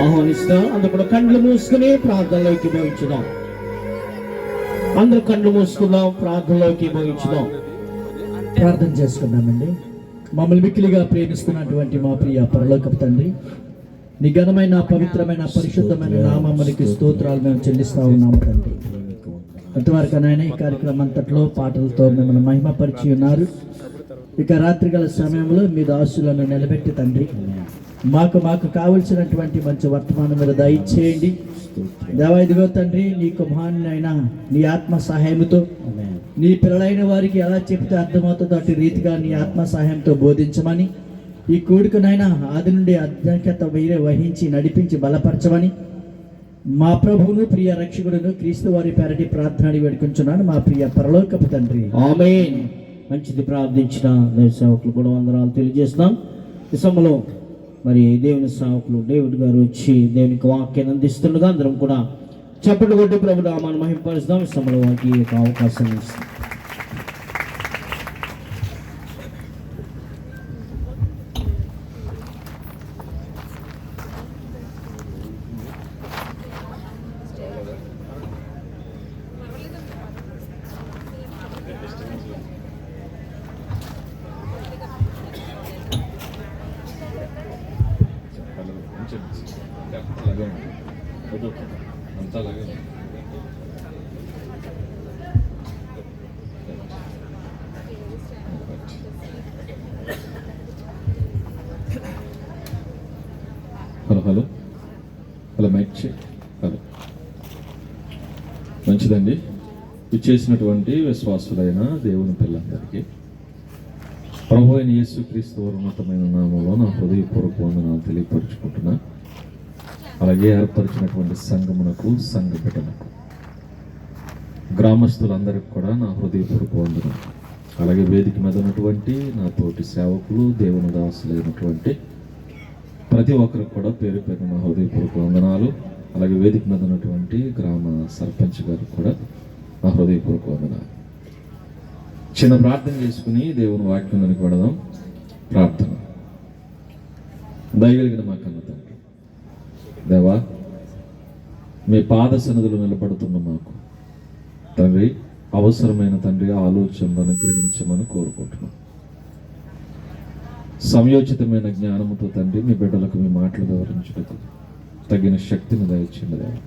ఆహ్వానిస్తాం. అందుకు కళ్ళు మూసుకుని ప్రార్థనలోకి భవించుదాం. అందరూ కళ్ళు మూసుకుందాం, ప్రార్థనలోకి భవించుదాం. ప్రార్థన చేసుకుందామండి. మమ్మల్ని మిక్కిలిగా ప్రేమిస్తున్నటువంటి మా ప్రియ పరలోకపు తండ్రి, నీ ఘనమైన పవిత్రమైన పరిశుద్ధమైన నామమునికి స్తోత్రాలు మేము చెల్లిస్తా ఉన్నాము తండ్రి. అంతవరకు నాయన ఈ కార్యక్రమం అంతట్లో పాటలతో మిమ్మల్ని మహిమపరిచి ఉన్నారు. ఇక రాత్రిగల సమయంలో మీ దాసులను నిలబెట్టి తండ్రి మాకు కావలసినటువంటి మంచి వర్తమానం మీద దయచేయండి. దేవా, ఇదిగో తండ్రి, నీ కుమారునైనా నీ ఆత్మ సహాయంతో నీ పిల్లలైన వారికి ఎలా చెప్తే అర్థమవుతుందో అటు రీతిగా నీ ఆత్మ సహాయంతో బోధించమని, ఈ కూడికనైనా ఆది నుండి అధ్యక్షత మీరే వహించి నడిపించి బలపరచమని మా ప్రభువును ప్రియ రక్షకుడును క్రీస్తు వారి పేరటి ప్రార్థన వేడుకుంటున్నాను మా ప్రియ పరలోకపు తండ్రి. ఆమేన్. మంచిది, ప్రార్థించిన సేవకులు కూడా వందనాలు తెలియజేస్తున్నాం. ఈ సమయంలో మరి దేవుని సేవకులు డేవిడ్ గారు వచ్చి దేవునికి వాక్యాన్ని అందిస్తుండగా అందరం కూడా చప్పట్లు కొట్టి ప్రభు నామాన్ని మహిమపరుస్తాం. ఈ సమయంలో వారికి ఒక అవకాశం ఇస్తాం. Hello hello mic hello. మంచిదండి. ఇచ్చేసినటువంటి విశ్వాసులైన దేవుని పిల్లలందరికీ ప్రభు అయిన యేసుక్రీస్తు ఉన్నతమైన నామంలో నా హృదయపూర్వక వందనాలు తెలియపరుచుకుంటున్నా. అలాగే ఏర్పరిచినటువంటి సంఘమునకు, సంఘ బిడ్డలకు, గ్రామస్తులందరికీ కూడా నా హృదయపూర్వక వందనాలు. అలాగే వేదిక మీద ఉన్నటువంటి నా తోటి సేవకులు, దేవుని దాసులైనటువంటి ప్రతి ఒక్కరికి కూడా పేరు పేరు నా హృదయపూర్వక వందనాలు. అలాగే వేదిక మీద ఉన్నటువంటి గ్రామ సర్పంచ్ గారికి కూడా నా హృదయపూర్వక వందనాలు. చిన్న ప్రార్థన చేసుకుని దేవుని వాక్యంలోనికి వెళదాం. ప్రార్థన. దయగలిగిన మా కన్న తండ్రి, దేవా, మీ పాద సన్నిధిలో నిలబడుతున్న మాకు తండ్రి అవసరమైన తండ్రి ఆలోచనలను అనుగ్రహించమని కోరుకుంటున్నాం. సమయోచితమైన జ్ఞానముతో తండ్రి మీ బిడ్డలకు మీ మాటలు వివరించుటకు తగిన శక్తిని దయచేయండి దేవా.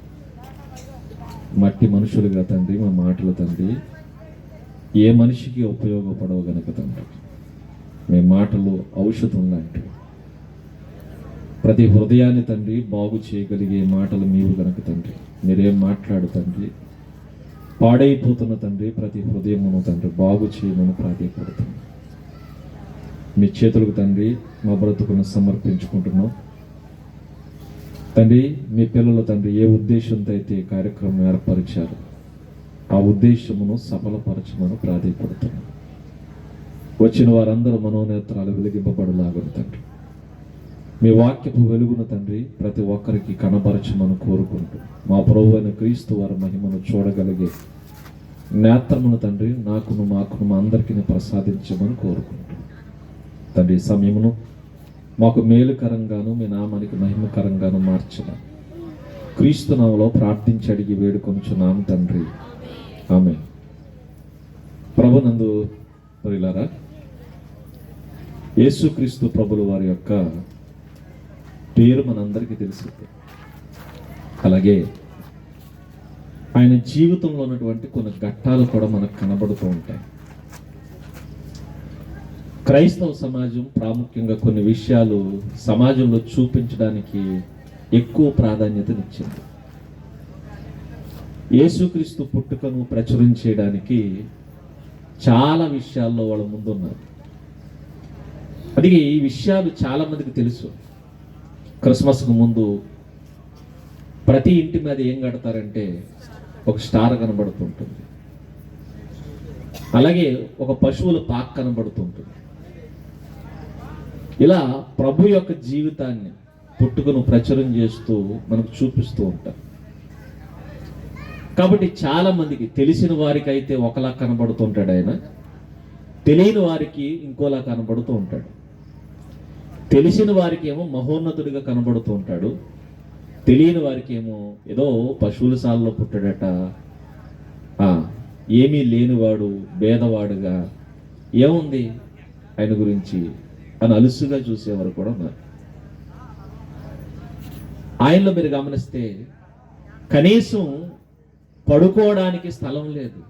మట్టి మనుషులుగా తండ్రి మా మాటలు తండ్రి ఏ మనిషికి ఉపయోగపడవు గనక తండ్రి మీ మాటలు ఔషధం లాంటివి. ప్రతి హృదయాన్ని తండ్రి బాగు చేయగలిగే మాటలు మీవు గనక తండ్రి మీరేం మాట్లాడు తండ్రి పాడైపోతున్న తండ్రి ప్రతి హృదయమును తండ్రి బాగు చేయమని ప్రాధాన్యపడుతుంది. మీ చేతులకు తండ్రి మా బ్రతుకును సమర్పించుకుంటున్నాం తండ్రి. మీ పిల్లలు తండ్రి ఏ ఉద్దేశంతో అయితే కార్యక్రమం ఏర్పరిచారు ఆ ఉద్దేశమును సఫలపరచమని ప్రాధాన్యపడుతున్నాం. వచ్చిన వారందరూ మనోనేత్రాలు వెలిగింపబడలాగను తండ్రి మీ వాక్యపు వెలుగును తండ్రి ప్రతి ఒక్కరికి కనబరచమని కోరుకుంటూ మా ప్రభువైన క్రీస్తు వారి మహిమను చూడగలిగే నేత్రమును తండ్రి నాకును మాకును మా అందరికీ ప్రసాదించమని కోరుకుంటూ తండ్రి సమయమును మాకు మేలుకరంగాను మీ నామానికి మహిమకరంగాను మార్చమని క్రీస్తు నామములో ప్రార్థించి అడిగి వేడుకొనుచున్నాము తండ్రి, ఆమేన్. ప్రభునందు ప్రియులారా, యేసుక్రీస్తు ప్రభుల వారి యొక్క పేరు మనందరికీ తెలుసు. అలాగే ఆయన జీవితంలో ఉన్నటువంటి కొన్ని ఘట్టాలు కూడా మనకు కనబడుతూ ఉంటాయి. క్రైస్తవ సమాజం ప్రాముఖ్యంగా కొన్ని విషయాలు సమాజంలో చూపించడానికి ఎక్కువ ప్రాధాన్యతనిచ్చింది. యేసుక్రీస్తు పుట్టుకను ప్రచురించేయడానికి చాలా విషయాల్లో వాళ్ళ ముందున్నారు. అది ఈ విషయాలు చాలా మందికి తెలుసు. క్రిస్మస్కు ముందు ప్రతి ఇంటి మీద ఏం కడతారంటే ఒక స్టార్ కనబడుతుంటుంది. అలాగే ఒక పశువుల పాక్ కనబడుతుంటుంది. ఇలా ప్రభు యొక్క జీవితాన్ని పుట్టుకను ప్రచురం చేస్తూ మనకు చూపిస్తూ ఉంటారు. కాబట్టి చాలా మందికి తెలిసిన వారికి అయితే ఒకలా కనబడుతుంటాడు ఆయన, తెలియని వారికి ఇంకోలా కనబడుతూ ఉంటాడు. తెలిసిన వారికి ఏమో మహోన్నతుడిగా కనబడుతూ ఉంటాడు, తెలియని వారికి ఏమో ఏదో పశువుల సాలలో పుట్టాడట, ఏమీ లేనివాడు, భేదవాడుగా ఏముంది ఆయన గురించి అని అలుసుగా చూసేవారు కూడా ఉన్నారు. ఆయనలో మీరు గమనిస్తే కనీసం పడుకోవడానికి స్థలం లేదు.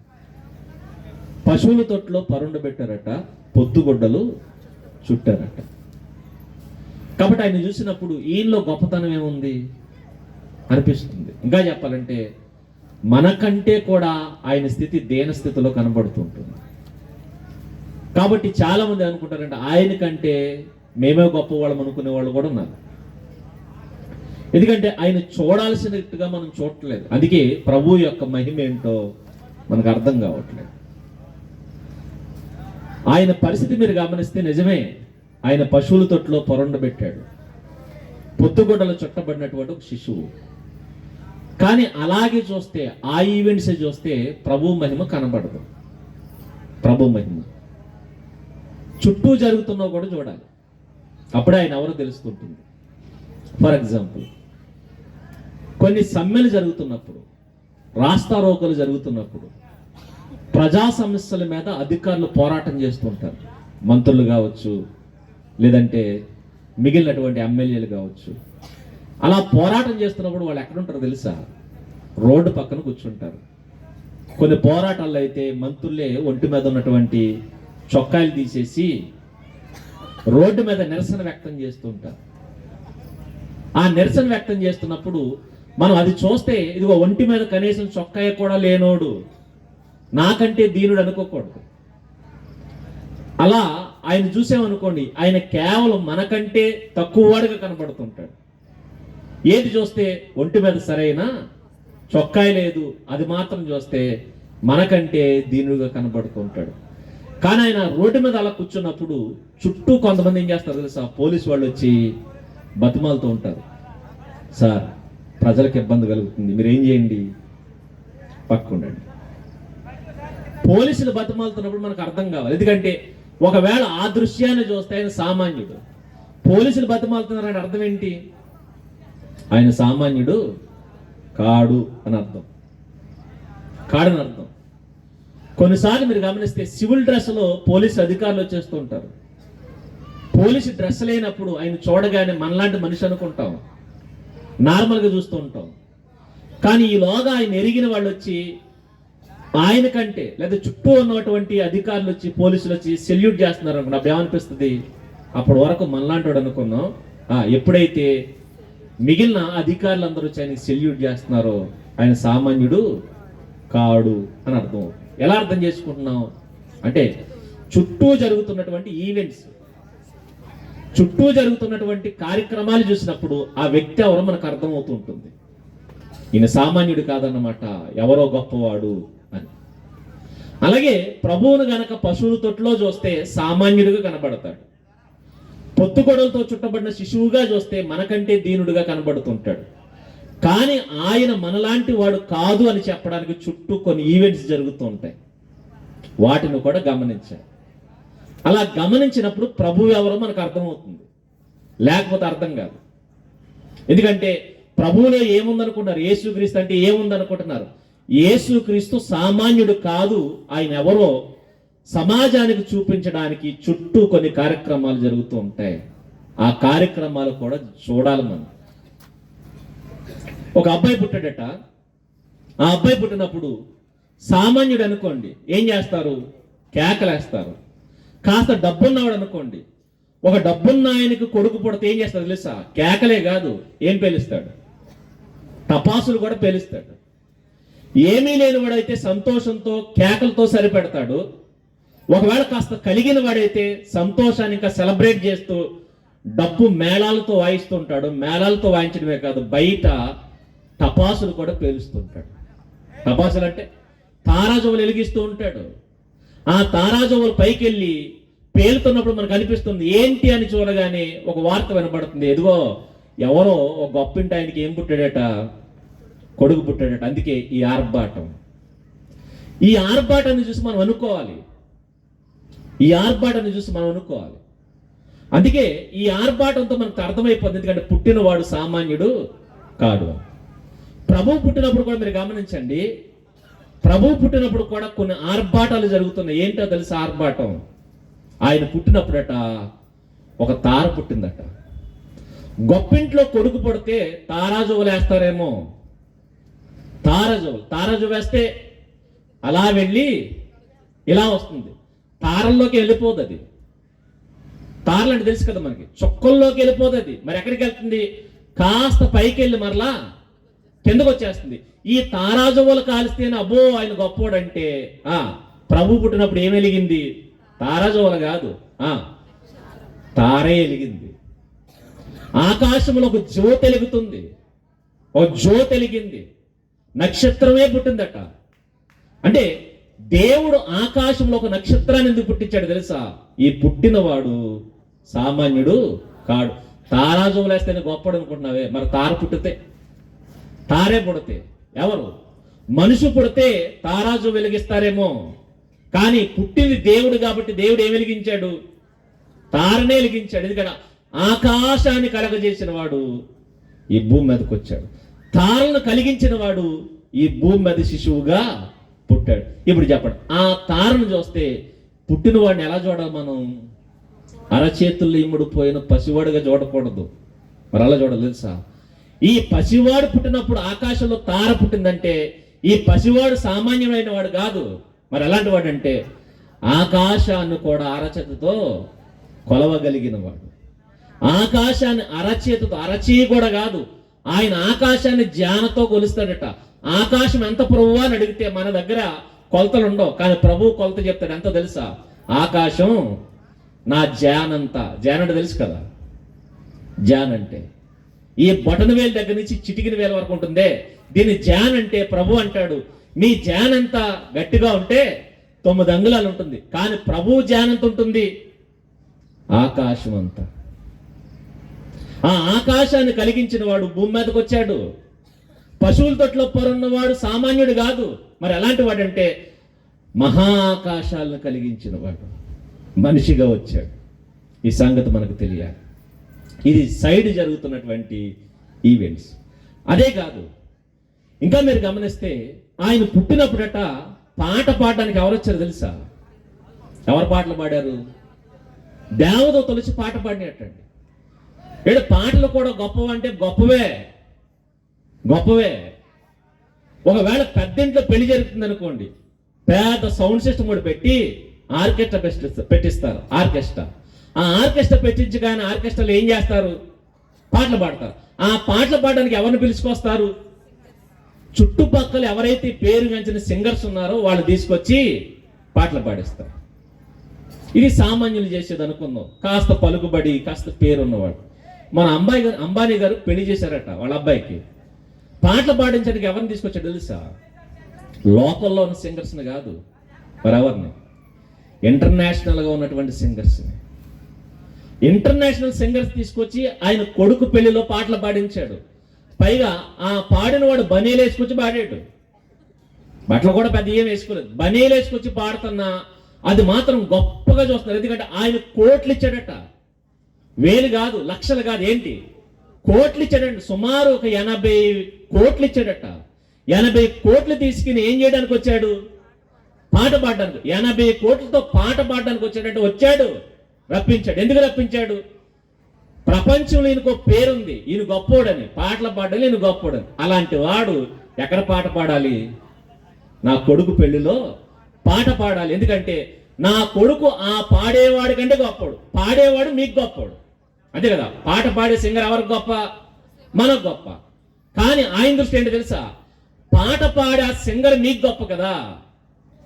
పశువుల తొట్లో పరుండబెట్టారట, పొత్తుగుడ్డలు చుట్టారట. కాబట్టి ఆయన చూసినప్పుడు ఈయనలో గొప్పతనం ఏముంది అనిపిస్తుంది. ఇంకా చెప్పాలంటే మనకంటే కూడా ఆయన స్థితి దేన స్థితిలో కనబడుతుంటుంది. కాబట్టి చాలా మంది అనుకుంటారంటే ఆయన కంటే మేమే గొప్పవాళ్ళం అనుకునే వాళ్ళు కూడా ఉన్నారు. ఎందుకంటే ఆయన చూడాల్సినట్టుగా మనం చూడట్లేదు. అందుకే ప్రభు యొక్క మహిమ ఏంటో మనకు అర్థం కావట్లేదు. ఆయన పరిస్థితి మీరు గమనిస్తే నిజమే, ఆయన పశువుల తొట్లో పొరండబెట్టాడు, పొత్తుగొడ్డలు చుట్టబడినటువంటి ఒక శిశువు. కానీ అలాగే చూస్తే, ఆ ఈవెంట్స్ చూస్తే ప్రభు మహిమ కనబడదు. ప్రభు మహిమ చుట్టూ జరుగుతున్నా కూడా చూడాలి, అప్పుడే ఆయన ఎవరో తెలుస్తుంటుంది. ఫర్ ఎగ్జాంపుల్, కొన్ని సమ్మెలు జరుగుతున్నప్పుడు, రాస్తారోకోలు జరుగుతున్నప్పుడు, ప్రజా సమస్యల మీద అధికారులు పోరాటం చేస్తుంటారు. మంత్రులు కావచ్చు, లేదంటే మిగిలినటువంటి ఎమ్మెల్యేలు కావచ్చు. అలా పోరాటం చేస్తున్నప్పుడు వాళ్ళు ఎక్కడుంటారో తెలుసా? రోడ్డు పక్కన కూర్చుంటారు. కొన్ని పోరాటాల్లో అయితే మంత్రులే ఒంటి మీద ఉన్నటువంటి చొక్కాయలు తీసేసి రోడ్డు మీద నిరసన వ్యక్తం చేస్తుంటారు. ఆ నిరసన వ్యక్తం చేస్తున్నప్పుడు మనం అది చూస్తే, ఇదిగో ఒంటి మీద కనీసం చొక్కాయ కూడా లేనోడు, నాకంటే దీనుడు అనుకోకూడదు. అలా ఆయన చూసామనుకోండి, ఆయన కేవలం మనకంటే తక్కువ వాడిగా కనబడుతుంటాడు. ఏది చూస్తే ఒంటి మీద సరైన చొక్కాయ లేదు, అది మాత్రం చూస్తే మనకంటే దీనుడుగా కనబడుతుంటాడు. కానీ ఆయన రోడ్డు మీద అలా కూర్చున్నప్పుడు చుట్టూ కొంతమంది ఏం చేస్తారు తెలుసా? పోలీసు వాళ్ళు వచ్చి బతిమాలుతూ ఉంటారు. సార్, ప్రజలకు ఇబ్బంది కలుగుతుంది, మీరు ఏం చేయండి, పక్కుండండి. పోలీసులు బతిమాలుతున్నప్పుడు మనకు అర్థం కావాలి. ఎందుకంటే ఒకవేళ ఆ దృశ్యాన్ని చూస్తే ఆయన సామాన్యుడు, పోలీసులు బతిమాలుతున్నారని అర్థం ఏంటి? ఆయన సామాన్యుడు కాడు అని అర్థం. కాడని అర్థం. కొన్నిసార్లు మీరు గమనిస్తే సివిల్ డ్రెస్లో పోలీసు అధికారులు వచ్చేస్తూ ఉంటారు. పోలీసు డ్రెస్ లేనప్పుడు ఆయన చూడగానే మనలాంటి మనిషి అనుకుంటాం, నార్మల్గా చూస్తూ ఉంటాం. కానీ ఈలోగా ఆయన ఎరిగిన వాళ్ళు వచ్చి ఆయన కంటే, లేదా చుట్టూ ఉన్నటువంటి అధికారులు వచ్చి, పోలీసులు వచ్చి సెల్యూట్ చేస్తున్నారు అనుకున్నా, అప్పుడు ఏమనిపిస్తుంది? అప్పటి వరకు మనలాంటి వాడు అనుకున్నాం, ఎప్పుడైతే మిగిలిన అధికారులందరూ వచ్చి ఆయనకి సెల్యూట్ చేస్తున్నారో ఆయన సామాన్యుడు కాడు అని అర్థం. ఎలా అర్థం చేసుకుంటున్నాం అంటే, చుట్టూ జరుగుతున్నటువంటి ఈవెంట్స్, చుట్టూ జరుగుతున్నటువంటి కార్యక్రమాలు చూసినప్పుడు ఆ వ్యక్తి ఎవరో మనకు అర్థమవుతూ ఉంటుంది. ఈయన సామాన్యుడు కాదన్నమాట, ఎవరో గొప్పవాడు అని. అలాగే ప్రభువును గనక పశువుల తొట్టులో చూస్తే సామాన్యుడిగా కనబడతాడు. పొత్తుగొడలతో చుట్టబడిన శిశువుగా చూస్తే మనకంటే దీనుడుగా కనబడుతుంటాడు. కానీ ఆయన మనలాంటి వాడు కాదు అని చెప్పడానికి చుట్టూ కొన్ని ఈవెంట్స్ జరుగుతూ ఉంటాయి. వాటిని కూడా గమనించాలి. అలా గమనించినప్పుడు ప్రభువు ఎవరో మనకు అర్థమవుతుంది, లేకపోతే అర్థం కాదు. ఎందుకంటే ప్రభువులో ఏముందనుకుంటున్నారు? యేసుక్రీస్తు అంటే ఏముందనుకుంటున్నారు? యేసుక్రీస్తు సామాన్యుడు కాదు, ఆయన ఎవరో సమాజానికి చూపించడానికి చుట్టూ కొన్ని కార్యక్రమాలు జరుగుతూ ఉంటాయి. ఆ కార్యక్రమాలు కూడా చూడాలి మనం. ఒక అబ్బాయి పుట్టాడట. ఆ అబ్బాయి పుట్టినప్పుడు సామాన్యుడు అనుకోండి, ఏం చేస్తారు? కేకలేస్తారు. కాస్త డబ్బున్నవాడు అనుకోండి, ఒక డబ్బున్న ఆయనకి కొడుకు పుడితే ఏం చేస్తాడు తెలుసా? కేకలే కాదు, ఏం పేలుస్తాడు? టపాసులు కూడా పేలుస్తాడు. ఏమీ లేని వాడైతే సంతోషంతో కేకలతో సరిపెడతాడు. ఒకవేళ కాస్త కలిగిన వాడైతే సంతోషాన్ని ఇంకా సెలబ్రేట్ చేస్తూ డబ్బు మేళాలతో వాయిస్తూ ఉంటాడు. మేళాలతో వాయించడమే కాదు, బయట టపాసులు కూడా పేలుస్తుంటాడు. టపాసులు అంటే తారాజువులు వెలిగిస్తూ ఉంటాడు. ఆ తారాజువులు పైకి వెళ్ళి పేలుతున్నప్పుడు మనకు అనిపిస్తుంది, ఏంటి అని చూడగానే ఒక వార్త వినపడుతుంది, ఎదుగో ఎవరో ఒక గొప్పింటి ఆయనకి ఏం పుట్టాడట? కొడుకు పుట్టాడట. అందుకే ఈ ఆర్భాటం. ఈ ఆర్భాటాన్ని చూసి మనం అనుకోవాలి, ఈ ఆర్భాటాన్ని చూసి మనం అనుకోవాలి. అందుకే ఈ ఆర్భాటంతో మనకు అర్థమైపోతుంది, ఎందుకంటే పుట్టినవాడు సామాన్యుడు కాడు. ప్రభువు పుట్టినప్పుడు కూడా మీరు గమనించండి, ప్రభువు పుట్టినప్పుడు కూడా కొన్ని ఆర్భాటాలు జరుగుతున్నాయి. ఏంటో తెలుసా ఆర్భాటం? ఆయన పుట్టినప్పుడట ఒక తార పుట్టిందట. గొప్పింట్లో కొడుకు పుడితే తారాజువులు వేస్తారేమో. తారాజువు వేస్తే అలా వెళ్ళి ఇలా వస్తుంది, తారల్లోకి వెళ్ళిపోదు అది. తారలు అంటే తెలుసు కదా మనకి, చుక్కల్లోకి వెళ్ళిపోదు అది. మరి ఎక్కడికి వెళ్తుంది? కాస్త పైకి వెళ్ళి మరలా కిందకు వచ్చేస్తుంది. ఈ తారాజువులు కాలిస్తేనే అబ్బో ఆయన గొప్పోడంటే, ప్రభు పుట్టినప్పుడు ఏం వెలిగింది? తారాజువులు కాదు, తారే వెలిగింది. ఆకాశంలో ఒక జ్యోతి వెలుగుతుంది, ఒక జ్యోతి వెలిగింది, నక్షత్రమే పుట్టిందట. అంటే దేవుడు ఆకాశంలో ఒక నక్షత్రాన్ని ఎందుకు పుట్టించాడు తెలుసా? ఈ పుట్టినవాడు సామాన్యుడు కాడు. తారాజువులు వేస్తేనే గొప్పడు అనుకుంటున్నావే, మరి తార పుట్టితే, తారే పుడితే ఎవరు? మనిషి పుడితే తారాజు వెలిగిస్తారేమో, కానీ పుట్టింది దేవుడు కాబట్టి దేవుడు ఏం వెలిగించాడు? తారనే వెలిగించాడు. ఎందుకంటే ఆకాశాన్ని కలగజేసిన వాడు ఈ భూమి మీదకి వచ్చాడు. తారలను కలిగించిన వాడు ఈ భూమి మీద శిశువుగా పుట్టాడు. ఇప్పుడు చెప్పండి, ఆ తారను చూస్తే పుట్టిన వాడిని ఎలా చూడాలి మనం? అరచేతుల్లో ఇమ్ముడు పోయిన పసివాడుగా చూడకూడదు, మరి అలా చూడాలి తెలుసా? ఈ పసివాడు పుట్టినప్పుడు ఆకాశంలో తార పుట్టిందంటే ఈ పసివాడు సామాన్యమైన వాడు కాదు. మరి ఎలాంటి వాడు అంటే ఆకాశాన్ని కూడా అరచేతితో కొలవగలిగిన వాడు. ఆకాశాన్ని అరచేతితో, అరచీ కూడా కాదు, ఆయన ఆకాశాన్ని జ్ఞానతో కొలుస్తాడట. ఆకాశం ఎంత ప్రభువా అని అడిగితే మన దగ్గర కొలతలు ఉండవు, కానీ ప్రభు కొలత చెప్తాడు. ఎంత తెలుసా? ఆకాశం నా జ్ఞానంతా. జ్ఞానం అంటే తెలుసు కదా, జ్ఞానం అంటే ఈ బొటన వేలు దగ్గర నుంచి చిటికిన వేల వరకు ఉంటుందే, దీని జ్ఞానం అంటే ప్రభు అంటాడు మీ జ్ఞానం ఎంత గట్టిగా ఉంటే 9 అంగుళాలు ఉంటుంది, కానీ ప్రభు జ్ఞానం ఎంత ఉంటుంది? ఆకాశం అంతా. ఆ ఆకాశాన్ని కలిగించిన వాడు భూమి మీదకి వచ్చాడు. పశువుల తొట్లో పొరున్నవాడు సామాన్యుడు కాదు. మరి ఎలాంటి వాడంటే మహాకాశాలను కలిగించిన వాడు మనిషిగా వచ్చాడు. ఈ సంగతి మనకు తెలియాలి. ఇది సైడ్ జరుగుతున్నటువంటి ఈవెంట్స్. అదే కాదు, ఇంకా మీరు గమనిస్తే ఆయన పుట్టినప్పుడట పాట పాడడానికి ఎవరు వచ్చారు తెలుసా? ఎవరు పాటలు పాడారు? దేవదూతలు వచ్చి పాట పాడినట్టండి. ఏడు పాటలు కూడా గొప్పవంటే గొప్పవే. ఒకవేళ పెద్దింట్లో పెళ్లి జరుగుతుంది అనుకోండి, పెద్ద సౌండ్ సిస్టమ్ కూడా పెట్టి ఆర్కెస్ట్రా పెట్టిస్తారు. ఆ ఆర్కెస్ట్రా పెట్టించగానే ఆర్కెస్ట్రాలో ఏం చేస్తారు? పాటలు పాడతారు. ఆ పాటలు పాడడానికి ఎవరిని పిలుచుకొస్తారు? చుట్టుపక్కల ఎవరైతే పేరు గంచిన సింగర్స్ ఉన్నారో వాళ్ళు తీసుకొచ్చి పాటలు పాడిస్తారు. ఇది సామాన్యులు చేసేది అనుకుందాం. కాస్త పలుకుబడి, కాస్త పేరు ఉన్నవాడు. మన అంబానీ గారు పెళ్లి చేశారట వాళ్ళ అబ్బాయికి. పాటలు పాడించడానికి ఎవరిని తీసుకొచ్చాడు తెలుసా? లోకల్లో ఉన్న సింగర్స్ని కాదు, మరెవరిని? ఇంటర్నేషనల్గా ఉన్నటువంటి సింగర్స్ని. ఇంటర్నేషనల్ సింగర్స్ తీసుకొచ్చి ఆయన కొడుకు పెళ్లిలో పాటలు పాడించాడు. పైగా ఆ పాడిన వాడు బనీలు వేసుకొచ్చి పాడాడు. బట్టలు కూడా పెద్ద ఏం వేసుకోలేదు, బనీలు వేసుకొచ్చి పాడుతున్నా అది మాత్రం గొప్పగా చూస్తున్నారు. ఎందుకంటే ఆయన కోట్లు ఇచ్చాడట, వేలు కాదు, లక్షలు కాదు, ఏంటి కోట్లు ఇచ్చాడంట. సుమారు ఒక 80 కోట్లు ఇచ్చాడట. 80 కోట్లు తీసుకుని ఏం చేయడానికి వచ్చాడు? పాట పాడడానికి. 80 కోట్లతో పాట పాడడానికి వచ్చాడంటే వచ్చాడు, రప్పించాడు. ఎందుకు రప్పించాడు? ప్రపంచంలో ఈయనకు పేరుంది, ఈయన గొప్పోడని, పాటలు పాడాలి, ఈయన గొప్పోడని. అలాంటి వాడు ఎక్కడ పాట పాడాలి? నా కొడుకు పెళ్లిలో పాట పాడాలి. ఎందుకంటే నా కొడుకు ఆ పాడేవాడి కంటే గొప్పడు, పాడేవాడు మీకు గొప్పడు. అంతే కదా, పాట పాడే సింగర్ ఎవరికి గొప్ప? మనకు గొప్ప. కానీ ఆయన దృష్టి ఏంటి తెలుసా? పాట పాడే ఆ సింగర్ మీకు గొప్ప కదా,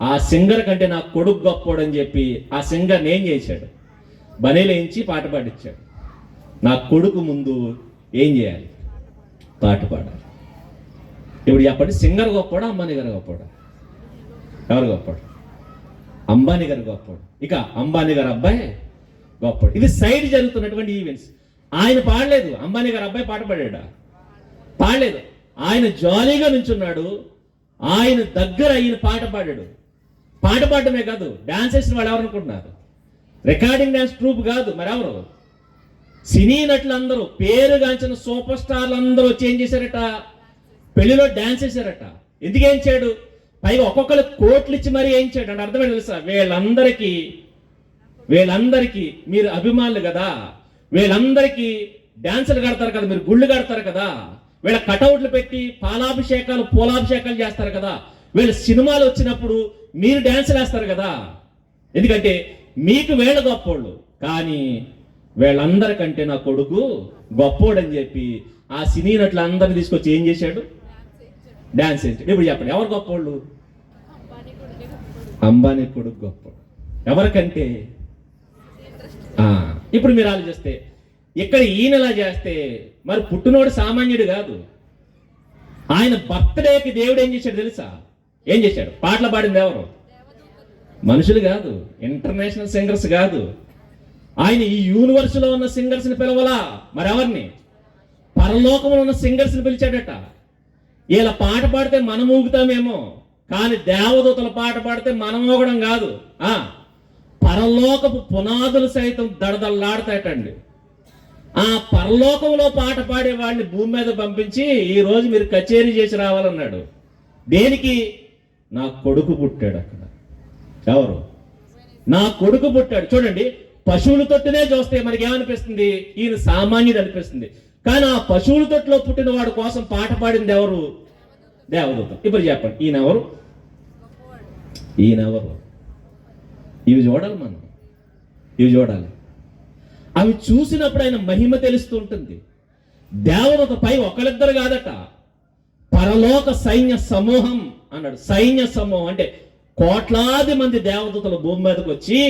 ఆ సింగర్ కంటే నా కొడుకు గొప్పడు అని చెప్పి ఆ సింగర్ని ఏం చేశాడు? బనేలేయించి పాట పాడించాడు. నా కొడుకు ముందు ఏం చేయాలి? పాట పాడాలి. ఇప్పుడు చెప్పండి, సింగర్ గొప్పడా, అంబానీ గారు గొప్పడా? ఎవరు గొప్పడు? అంబానీ గారు గొప్పడు. ఇక అంబానీ గారు అబ్బాయి గొప్పడు. ఇది సైడ్ జరుగుతున్నటువంటి ఈవెంట్స్. ఆయన పాడలేదు, అంబానీ గారు అబ్బాయి పాట పాడాడా? పాడలేదు. ఆయన జాలీగా నుంచున్నాడు, ఆయన దగ్గర ఈయన పాట పాడాడు. పాట పాడటమే కాదు, డాన్స్ చేసిన వాళ్ళు ఎవరు అనుకుంటున్నారు? రికార్డింగ్ డాన్స్ ట్రూప్ కాదు, మరెవరు? సినీ నటులందరూ, పేరుగాంచిన సూపర్ స్టార్లు అందరూ వచ్చి ఏం చేశారట? పెళ్లిలో డాన్స్ చేశారట. ఎందుకు ఏం చేయడు? పైగా ఒక్కొక్కరు కోట్లు ఇచ్చి మరీ ఏం చేయడు అంటే అర్థమే తెలుసా? వీళ్ళందరికీ మీరు అభిమానులు కదా, వీళ్ళందరికీ డాన్సులు కడతారు కదా, మీరు గుళ్ళు కడతారు కదా, వీళ్ళ కటౌట్లు పెట్టి పాలాభిషేకాలు పూలాభిషేకాలు చేస్తారు కదా, వీళ్ళ సినిమాలు వచ్చినప్పుడు మీరు డాన్సులు వేస్తారు కదా. ఎందుకంటే మీకు వీళ్ళ గొప్పోళ్ళు, కానీ వీళ్ళందరికంటే నా కొడుకు గొప్పోడని చెప్పి ఆ సినీ నటులు అందరిని తీసుకొచ్చి ఏం చేశాడు? డాన్స్ చేశాడు. ఇప్పుడు చెప్పండి, ఎవరు గొప్పోళ్ళు? అంబానీ కొడుకు గొప్పోడు. ఎవరికంటే? ఇప్పుడు మీరు ఆలోచిస్తే ఇక్కడ ఈయనలా చేస్తే మరి పుట్టినోడు సామాన్యుడు కాదు. ఆయన బర్త్డేకి దేవుడు ఏం చేశాడు తెలుసా? ఏం చేశాడు? పాటలు పాడింది ఎవరు? మనుషులు కాదు, ఇంటర్నేషనల్ సింగర్స్ కాదు. ఆయన ఈ యూనివర్స్ లో ఉన్న సింగర్స్ ని పిలవలా, మరెవరిని? పరలోకంలో ఉన్న సింగర్స్ ని పిలిచాడట. ఇలా పాట పాడితే మనం ఊగుతామేమో, కానీ దేవదూతల పాట పాడితే మనం ఊగడం కాదు. పరలోకపు పునాదులు సైతం దడదల్లాడతాయటండి. ఆ పరలోకంలో పాట పాడే వాడిని భూమి మీద పంపించి ఈ రోజు మీరు కచేరీ చేసి రావాలన్నాడు. దేనికి? నా కొడుకు పుట్టాడు అక్కడ. ఎవరు? నా కొడుకు పుట్టాడు. చూడండి, పశువుల తొట్టునే చూస్తే మనకి ఏమనిపిస్తుంది? ఈయన సామాన్యుడు అనిపిస్తుంది. కానీ ఆ పశువుల తొట్టులో పుట్టిన వాడి కోసం పాట పాడింది ఎవరు? దేవదూత. ఇప్పుడు చెప్పండి, ఈయనెవరు? ఇవి చూడాలి మనం, ఇవి చూడాలి. అవి చూసినప్పుడు ఆయన మహిమ తెలుస్తూ ఉంటుంది. దేవదూత పై ఒకరిద్దరు కాదట, పరలోక సైన్య సమూహం అన్నాడు. సైన్య సమూహం అంటే కోట్లాది మంది దేవదూతలు భూమి మీదకి వచ్చి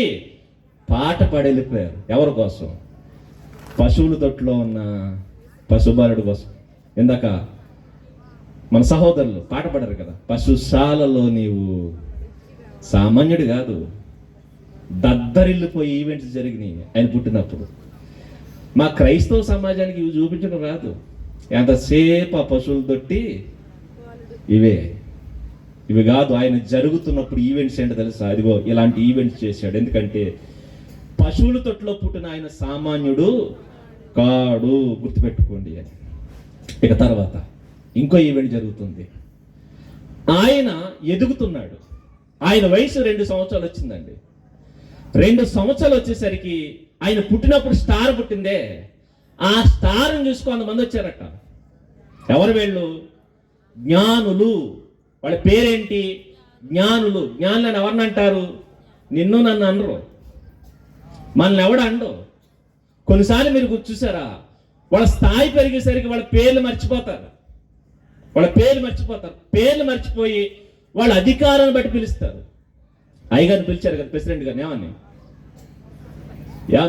పాట పాడి వెళ్ళిపోయారు. ఎవరి కోసం? పశువుల తొట్టులో ఉన్న పశుబాలుడు కోసం. ఇందాక మన సహోదరులు పాట పాడారు కదా, పశుశాలలో నీవు సామాన్యుడు కాదు. దద్దరిల్లిపోయి ఈవెంట్స్ జరిగినాయి ఆయన పుట్టినప్పుడు. మా క్రైస్తవ సమాజానికి ఇవి చూపించడం రాదు. ఎంతసేపు ఆ పశువులు తొట్టి ఇవి కాదు. ఆయన జరుగుతున్నప్పుడు ఈవెంట్స్ ఏంటో తెలుసా? అదిగో ఇలాంటి ఈవెంట్స్ చేశాడు. ఎందుకంటే పశువుల తొట్టులో పుట్టిన ఆయన సామాన్యుడు కాడు, గుర్తుపెట్టుకోండి అని. ఇక తర్వాత ఇంకో ఈవెంట్ జరుగుతుంది. ఆయన ఎదుగుతున్నాడు. ఆయన వయసు 2 సంవత్సరాలు వచ్చిందండి. 2 సంవత్సరాలు వచ్చేసరికి ఆయన పుట్టినప్పుడు స్టార్ పుట్టిందే, ఆ స్టార్ని చూసి కొంతమంది వచ్చారట. ఎవరు వీళ్ళు? జ్ఞానులు. వాళ్ళ పేరేంటి? జ్ఞానులు. జ్ఞానులను ఎవరిని అంటారు? నిన్ను నన్ను అనరు, మనల్ని ఎవడు అండు. కొన్నిసార్లు మీరు చూసారా, వాళ్ళ స్థాయి పెరిగేసరికి వాళ్ళ పేర్లు మర్చిపోతారు. పేర్లు మర్చిపోయి వాళ్ళ అధికారాన్ని బట్టి పిలుస్తారు. అయ్యగారిని పిలిచారు కదా, ప్రెసిడెంట్ గారిని ఏమని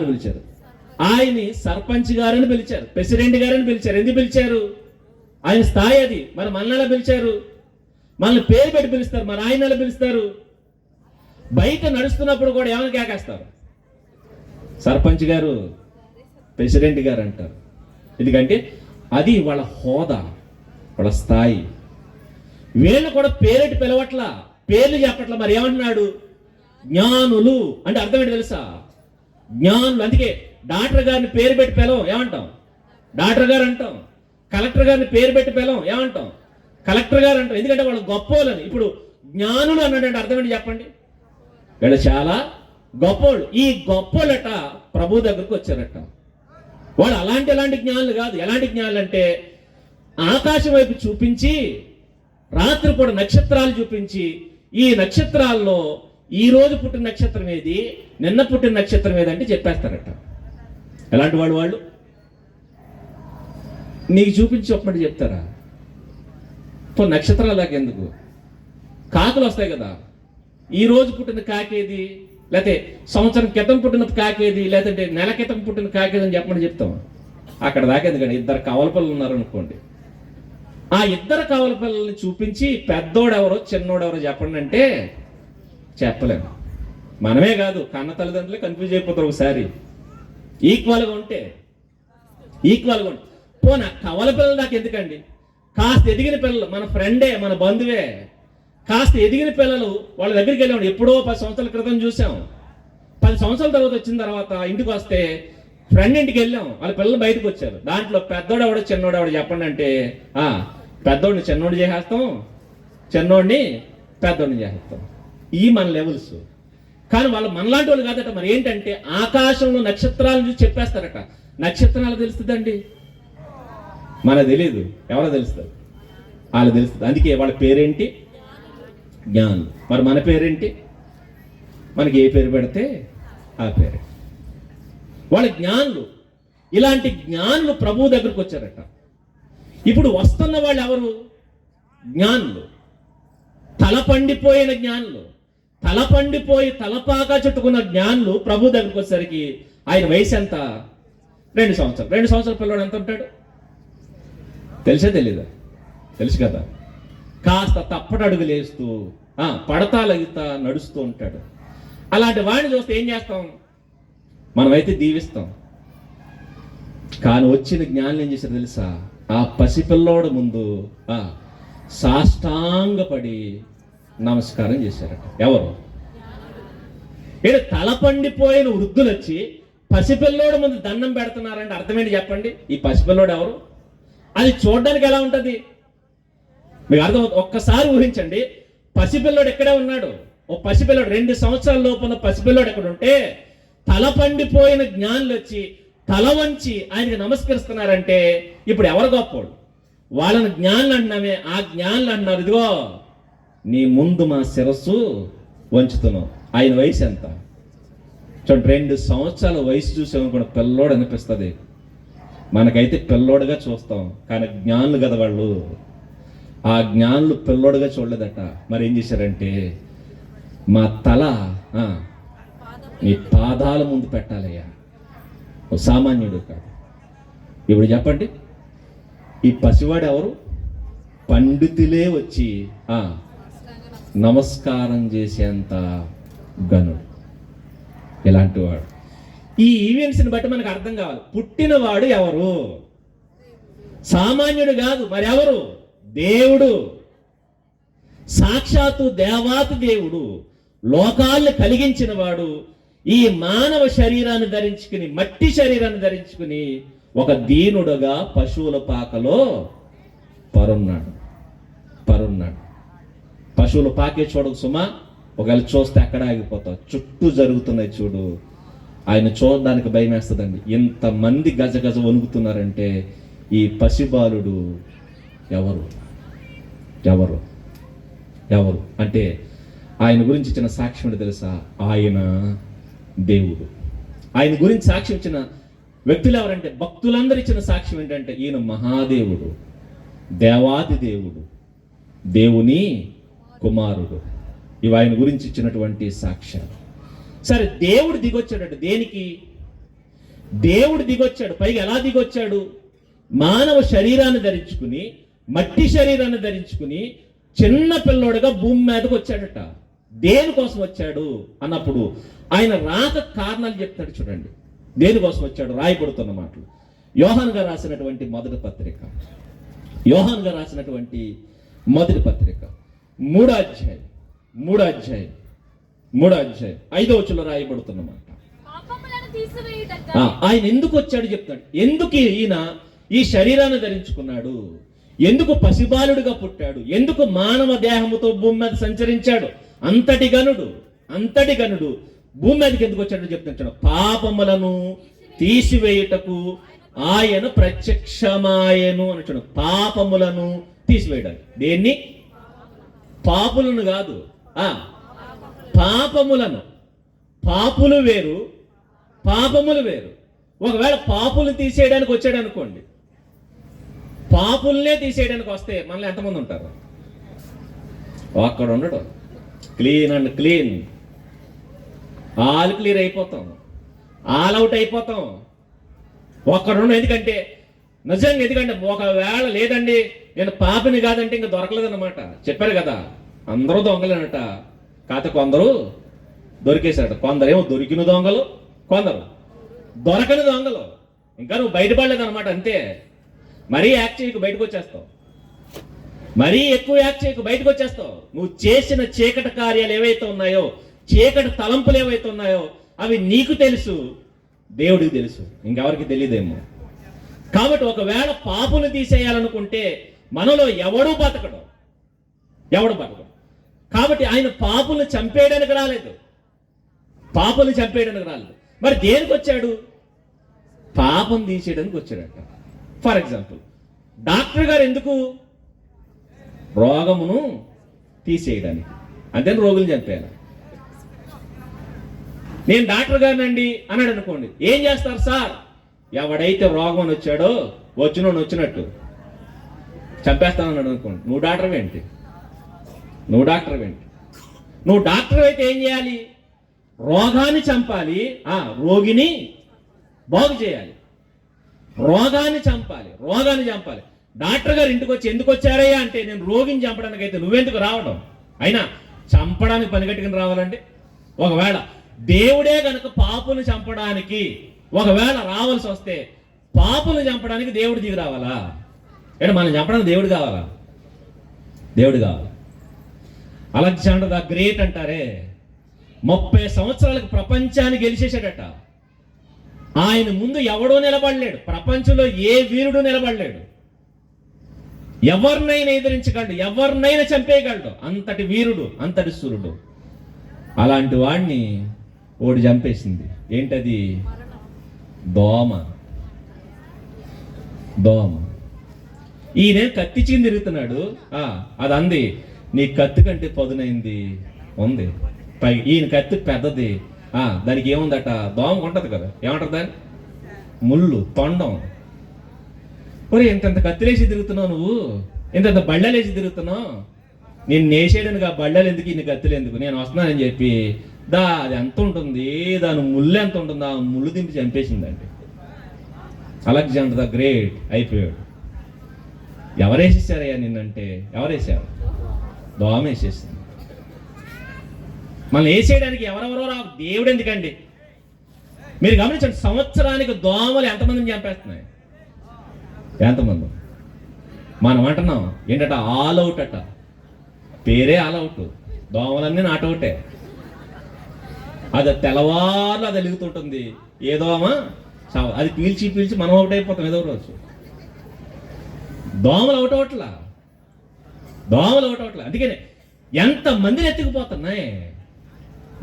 పిలిచారు? ఆయన్ని సర్పంచ్ గారని పిలిచారు, ప్రెసిడెంట్ గారని పిలిచారు. ఎందుకు పిలిచారు? ఆయన స్థాయి అది. మరి మనల్ని పిలిచారు, మనల్ని పేరు పెట్టి పిలుస్తారు. మరి ఆయన ఎలా పిలుస్తారు? బయట నడుస్తున్నప్పుడు కూడా ఏమని కేకేస్తారు? సర్పంచ్ గారు, ప్రెసిడెంట్ గారు అంటారు. ఎందుకంటే అది వాళ్ళ హోదా, వాళ్ళ స్థాయి. వీళ్ళు కూడా పేరెట్టి పిలవట్లా, పేర్లు చెప్పట్లా. మరి ఏమంటున్నాడు? జ్ఞానులు అంటే అర్థం ఏంటి తెలుసా? జ్ఞానులు. అందుకే డాక్టర్ గారిని పేరు పెట్టి పిలవం, ఏమంటాం? డాక్టర్ గారు అంటాం. కలెక్టర్ గారిని పేరు పెట్టి పిలవం, ఏమంటాం? కలెక్టర్ గారు అంటాం. ఎందుకంటే వాళ్ళు గొప్పోళ్ళని. ఇప్పుడు జ్ఞానులు అన్నాడంటే అర్థం ఏంటి చెప్పండి? వీళ్ళు చాలా గొప్పోళ్ళు. ఈ గొప్పోళ్ళట ప్రభు దగ్గరకు వచ్చారట. వాళ్ళు అలాంటి జ్ఞానులు కాదు. ఎలాంటి జ్ఞానులు అంటే ఆకాశం వైపు చూపించి రాత్రిపూట నక్షత్రాలు చూపించి, ఈ నక్షత్రాల్లో ఈ రోజు పుట్టిన నక్షత్రం ఏది, నిన్న పుట్టిన నక్షత్రం ఏదంటే చెప్పేస్తారట. ఎలాంటి వాళ్ళు? నీకు చూపించి చెప్పమంటే చెప్తారా? నక్షత్రాల దాకా ఎందుకు? కాకులు వస్తాయి కదా, ఈ రోజు పుట్టిన కాకేది, లేకపోతే సంవత్సరం క్రితం పుట్టిన కాకేది, లేదంటే నెల క్రితం పుట్టిన కాకేది అని చెప్పమని చెప్తాం. అక్కడ దాకా ఎందుకంటే 2 కవల పిల్లలు ఉన్నారనుకోండి, ఆ 2 కవల పిల్లల్ని చూపించి పెద్దోడెవరో చిన్నోడెవరో చెప్పండి అంటే చెప్పలేము. మనమే కాదు, కన్న తల్లిదండ్రులే కన్ఫ్యూజ్ అయిపోతారు ఒకసారి. ఈక్వల్గా ఉంటే పోనా కవల పిల్లలు దాకా ఎందుకండి? కాస్త ఎదిగిన పిల్లలు, మన ఫ్రెండే, మన బంధువే, కాస్త ఎదిగిన పిల్లలు వాళ్ళ దగ్గరికి వెళ్ళాము. ఎప్పుడో 10 సంవత్సరాల క్రితం చూసాం. 10 సంవత్సరాల తర్వాత వచ్చిన తర్వాత ఇంటికి వస్తే ఫ్రెండ్ ఇంటికి వెళ్ళాం, వాళ్ళ పిల్లలు బయటకు వచ్చారు. దాంట్లో పెద్దోడు ఎవడో చిన్నోడు ఎవడో చెప్పండి అంటే పెద్దోడిని చిన్నోడు చేసేస్తాం, చిన్నోడిని పెద్దోడిని చేసేస్తాం. ఈ మన లెవెల్స్. కానీ వాళ్ళు మనలాంటి వాళ్ళు కాదట. మరి ఏంటంటే ఆకాశంలో నక్షత్రాలను చూసి చెప్పేస్తారట. నక్షత్రాలు తెలుస్తుందండి, మనకు తెలియదు, ఎవరో తెలుస్తుంది, వాళ్ళు తెలుస్తుంది. అందుకే వాళ్ళ పేరేంటి? జ్ఞానులు. మరి మన పేరేంటి? మనకి ఏ పేరు పెడితే ఆ పేరే. వాళ్ళ జ్ఞానులు. ఇలాంటి జ్ఞానులు ప్రభువు దగ్గరకు వచ్చారట. ఇప్పుడు వస్తున్న వాళ్ళు ఎవరు? జ్ఞానులు, తలపండిపోయిన జ్ఞానులు, తలపండిపోయి తలపాగా చుట్టుకున్న జ్ఞానులు ప్రభు దగ్గరకు వచ్చేసరికి ఆయన వయసు ఎంత? 2 సంవత్సరాలు. 2 సంవత్సరాల పిల్లవాడు ఎంత ఉంటాడు? తెలిసే తెలీదా? తెలుసు కదా. కాస్త తప్పటడుగులు వేస్తూ పడతా లగితా నడుస్తూ ఉంటాడు. అలాంటి వాడిని చూస్తే ఏం చేస్తాం? మనమైతే దీవిస్తాం. కానీ వచ్చిన జ్ఞానం ఏం చేశారు తెలుసా? ఆ పసిపిల్లోడు ముందు సాష్టాంగపడి నమస్కారం చేశారట. ఎవరు? ఇక్కడ తలపండిపోయిన వృద్ధులు వచ్చి పసిపిల్లోడు ముందు దండం పెడుతున్నారంటే అర్థమేంటి చెప్పండి? ఈ పసిపిల్లోడు ఎవరు? అది చూడడానికి ఎలా ఉంటుంది మీకు అర్థం? ఒక్కసారి ఊహించండి. పసిపిల్లోడు ఎక్కడే ఉన్నాడు? ఓ పసిపిల్లోడు, 2 సంవత్సరాల లోపున్న పసిపిల్లోడు ఎక్కడ ఉంటే తలపండిపోయిన జ్ఞానులు వచ్చి తల వంచి ఆయనకి నమస్కరిస్తున్నారంటే ఇప్పుడు ఎవరు గొప్పోడు? వాళ్ళని జ్ఞానులు అంటున్నామే. ఆ జ్ఞానులు అంటున్నారు, ఇదిగో నీ ముందు మా శిరస్సు వంచుతున్నావు. ఆయన వయసు ఎంత? చూడండి, 2 సంవత్సరాల వయసు చూసామనుకోండి పిల్లోడు అనిపిస్తుంది. మనకైతే పిల్లోడుగా చూస్తాం, కానీ జ్ఞానులు కదా వాళ్ళు. ఆ జ్ఞానులు పిల్లోడుగా చూడలేదట. మరి ఏం చేశారంటే మా తల నీ పాదాల ముందు పెట్టాలయ్యా. సామాన్యుడు కాదు. ఇప్పుడు చెప్పండి, ఈ పసివాడు ఎవరు? పండితులే వచ్చి నమస్కారం చేసేంత గనుడు. ఇలాంటి వాడు. ఈ ఈవెంట్స్ని బట్టి మనకు అర్థం కావాలి, పుట్టినవాడు ఎవరు? సామాన్యుడు కాదు, మరి ఎవరు? దేవుడు. సాక్షాత్తు దేవాతి దేవుడు, లోకాలను కలిగించిన వాడు ఈ మానవ శరీరాన్ని ధరించుకుని, మట్టి శరీరాన్ని ధరించుకుని ఒక దీనుడుగా పశువుల పాకలో పరున్నాడు. పశువుల పాకే చూడకు సుమా. ఒకవేళ చూస్తే ఎక్కడ ఆగిపోతావు, చుట్టూ జరుగుతున్నాయి చూడు. ఆయన చూడడానికి భయం వేస్తుందండి. ఇంతమంది గజ గజ వణుకుతున్నారంటే ఈ పసిబాలుడు ఎవరు? ఎవరు ఎవరు అంటే ఆయన గురించి ఇచ్చిన సాక్ష్యం ఏంటో తెలుసా? ఆయన దేవుడు. ఆయన గురించి సాక్ష్యం ఇచ్చిన వ్యక్తులు ఎవరంటే భక్తులందరూ ఇచ్చిన సాక్ష్యం ఏంటంటే ఈయన మహాదేవుడు, దేవాది దేవుడు, దేవుని కుమారుడు. ఇవి ఆయన గురించి ఇచ్చినటువంటి సాక్ష్యాలు. సరే, దేవుడు దిగొచ్చాడట. దేనికి? దేవుడు దిగొచ్చాడు. పైగా ఎలా దిగొచ్చాడు? మానవ శరీరాన్ని ధరించుకుని, మట్టి శరీరాన్ని ధరించుకుని చిన్న పిల్లోడుగా భూమి మీదకి వచ్చాడట. దేనికోసం వచ్చాడు అన్నప్పుడు ఆయన రాక కారణాలు చెప్తాడు. చూడండి దేనికోసం వచ్చాడు రాయబడుతున్న మాటలు. యోహాను గారు రాసినటువంటి మొదటి పత్రిక 3వ అధ్యాయం 5వ వచనంలో రాయబడుతున్న మాట. ఆయన ఎందుకు వచ్చాడు చెప్తాడు. ఎందుకు ఈయన ఈ శరీరాన్ని ధరించుకున్నాడు, ఎందుకు పసిబాలుడుగా పుట్టాడు, ఎందుకు మానవ దేహముతో భూమి మీద సంచరించాడు. అంతటి గనుడు భూమి మీదకి ఎందుకు వచ్చాడో చెప్తాడు. పాపములను తీసివేయుటకు ఆయన ప్రత్యక్షమాయను అని చూడండి. పాపములను తీసివేయడానికి. దేన్ని? పాపులను కాదు, పాపములను. పాపులు వేరు, పాపములు వేరు. ఒకవేళ పాపులు తీసేయడానికి వచ్చాడు అనుకోండి, పాపుల్నే తీసేయడానికి వస్తే మనలో ఎంతమంది ఉంటారు? అక్కడ ఉండడు. Clean and clean, all clear అయిపోతాం, ఆల్ అవుట్ అయిపోతాం. ఒక్కడుండ. ఎందుకంటే నిజంగా, ఎందుకంటే ఒకవేళ లేదండి నేను పాపిని కాదంటే ఇంకా దొరకలేదన్నమాట. చెప్పారు కదా, అందరూ దొంగలేనట, కాకపోతే కొందరు దొరికేశారట. కొందరేమో దొరికిన దొంగలు, కొందరు దొరకని దొంగలు. ఇంకా నువ్వు బయటపడలేదన్నమాట, అంతే. మరీ యాక్ట్ చేయకు, బయటకు వచ్చేస్తావు. మరీ ఎక్కువ యాక్ట్ చేయకు, బయటకు వచ్చేస్తావు. నువ్వు చేసిన చీకటి కార్యాలు ఏవైతే ఉన్నాయో, చీకటి తలంపులు ఏవైతే ఉన్నాయో అవి నీకు తెలుసు, దేవుడికి తెలుసు, ఇంకెవరికి తెలియదేమో. కాబట్టి ఒకవేళ పాపులు తీసేయాలనుకుంటే మనలో ఎవడు బతకడు. కాబట్టి ఆయన పాపులను చంపేయడానికి రాలేదు, మరి దేనికి వచ్చాడు? పాపం తీసేయడానికి వచ్చాడట. ఫర్ ఎగ్జాంపుల్, డాక్టర్ గారు ఎందుకు? రోగమును తీసేయడానికి, అంతే. రోగులు చంపేయాలి. నేను డాక్టర్ గారినండి అన్నాడు అనుకోండి, ఏం చేస్తారు సార్? ఎవడైతే రోగం వచ్చాడో వచ్చినట్టు చంపేస్తానన్నాడు అనుకోండి, నువ్వు డాక్టర్ ఏంటి? నువ్వు డాక్టర్ అయితే ఏం చేయాలి? రోగాన్ని చంపాలి, రోగిని బాగు చేయాలి. రోగాన్ని చంపాలి. డాక్టర్ గారు ఇంటికి వచ్చి ఎందుకు వచ్చారయ్యా అంటే, నేను రోగిని చంపడానికి అయితే నువ్వెందుకు రావడం? అయినా చంపడానికి పని కట్టుకుని రావాలంటే, ఒకవేళ దేవుడే కనుక పాపును చంపడానికి ఒకవేళ రావాల్సి వస్తే, పాపును చంపడానికి దేవుడు దిగి రావాలా? అంటే మనం చంపడానికి దేవుడు కావాలా? అలెగ్జాండర్ ద గ్రేట్ అంటారే, 30 సంవత్సరాలకు ప్రపంచాన్ని గెలిచేశాడట. ఆయన ముందు ఎవడో నిలబడలేడు, ప్రపంచంలో ఏ వీరుడు నిలబడలేడు. ఎవరినైనా ఎదిరించగలడు, ఎవరినైనా చంపేయగలడు. అంతటి వీరుడు, అంతటి సూర్యుడు. అలాంటి వాడిని ఓడి చంపేసింది. ఏంటది? దోమ. ఈయన కత్తి చీని తిరుగుతున్నాడు. అది అంది, నీ కత్తి కంటే పదునైంది ఉంది. ఈయన కత్తి పెద్దది, దానికి ఏముందట? దోమ ఉంటది కదా, ఏమంటారు దాన్ని? ముళ్ళు, తొండం. ఒరే, ఇంత కత్తిలేసి తిరుగుతున్నావు నువ్వు, ఇంత బళ్ళలేసి తిరుగుతున్నావు, నేను నేసేయడానికి ఆ బళ్ళలు ఎందుకు, ఇన్ని కత్తులు ఎందుకు, నేను వస్తున్నానని చెప్పి అది ఎంత ఉంటుంది, దాని ముళ్ళు ఎంత ఉంటుంది, ఆ ముళ్ళు దింపి చంపేసిందండి. అలెగ్జాండర్ ద గ్రేట్ అయిపోయాడు. ఎవరేసేసారయ్యా నిన్నంటే? ఎవరేసారు? దోమ వేసేసింది. మనం వేసేయడానికి ఎవరెవరో రా, దేవుడు ఎందుకండి? మీరు గమనించండి, సంవత్సరానికి దోమలు ఎంతమందిని చంపేస్తున్నాయి? ఎంతమంది? మనం అంటున్నాం ఏంటట? ఆల్ అవుట్ అట. పేరే ఆల్ అవుట్. దోమలన్నీ నాటవుటే. అది తెల్లవారులు అది వెలుగుతుంటుంది. ఏ దోమ? అది పీల్చి మనం అవుట్ అయిపోతాం ఏదో రోజు. దోమలు అవుట్ అవట్లా. అందుకనే ఎంతమందిని ఎత్తుకుపోతున్నాయి.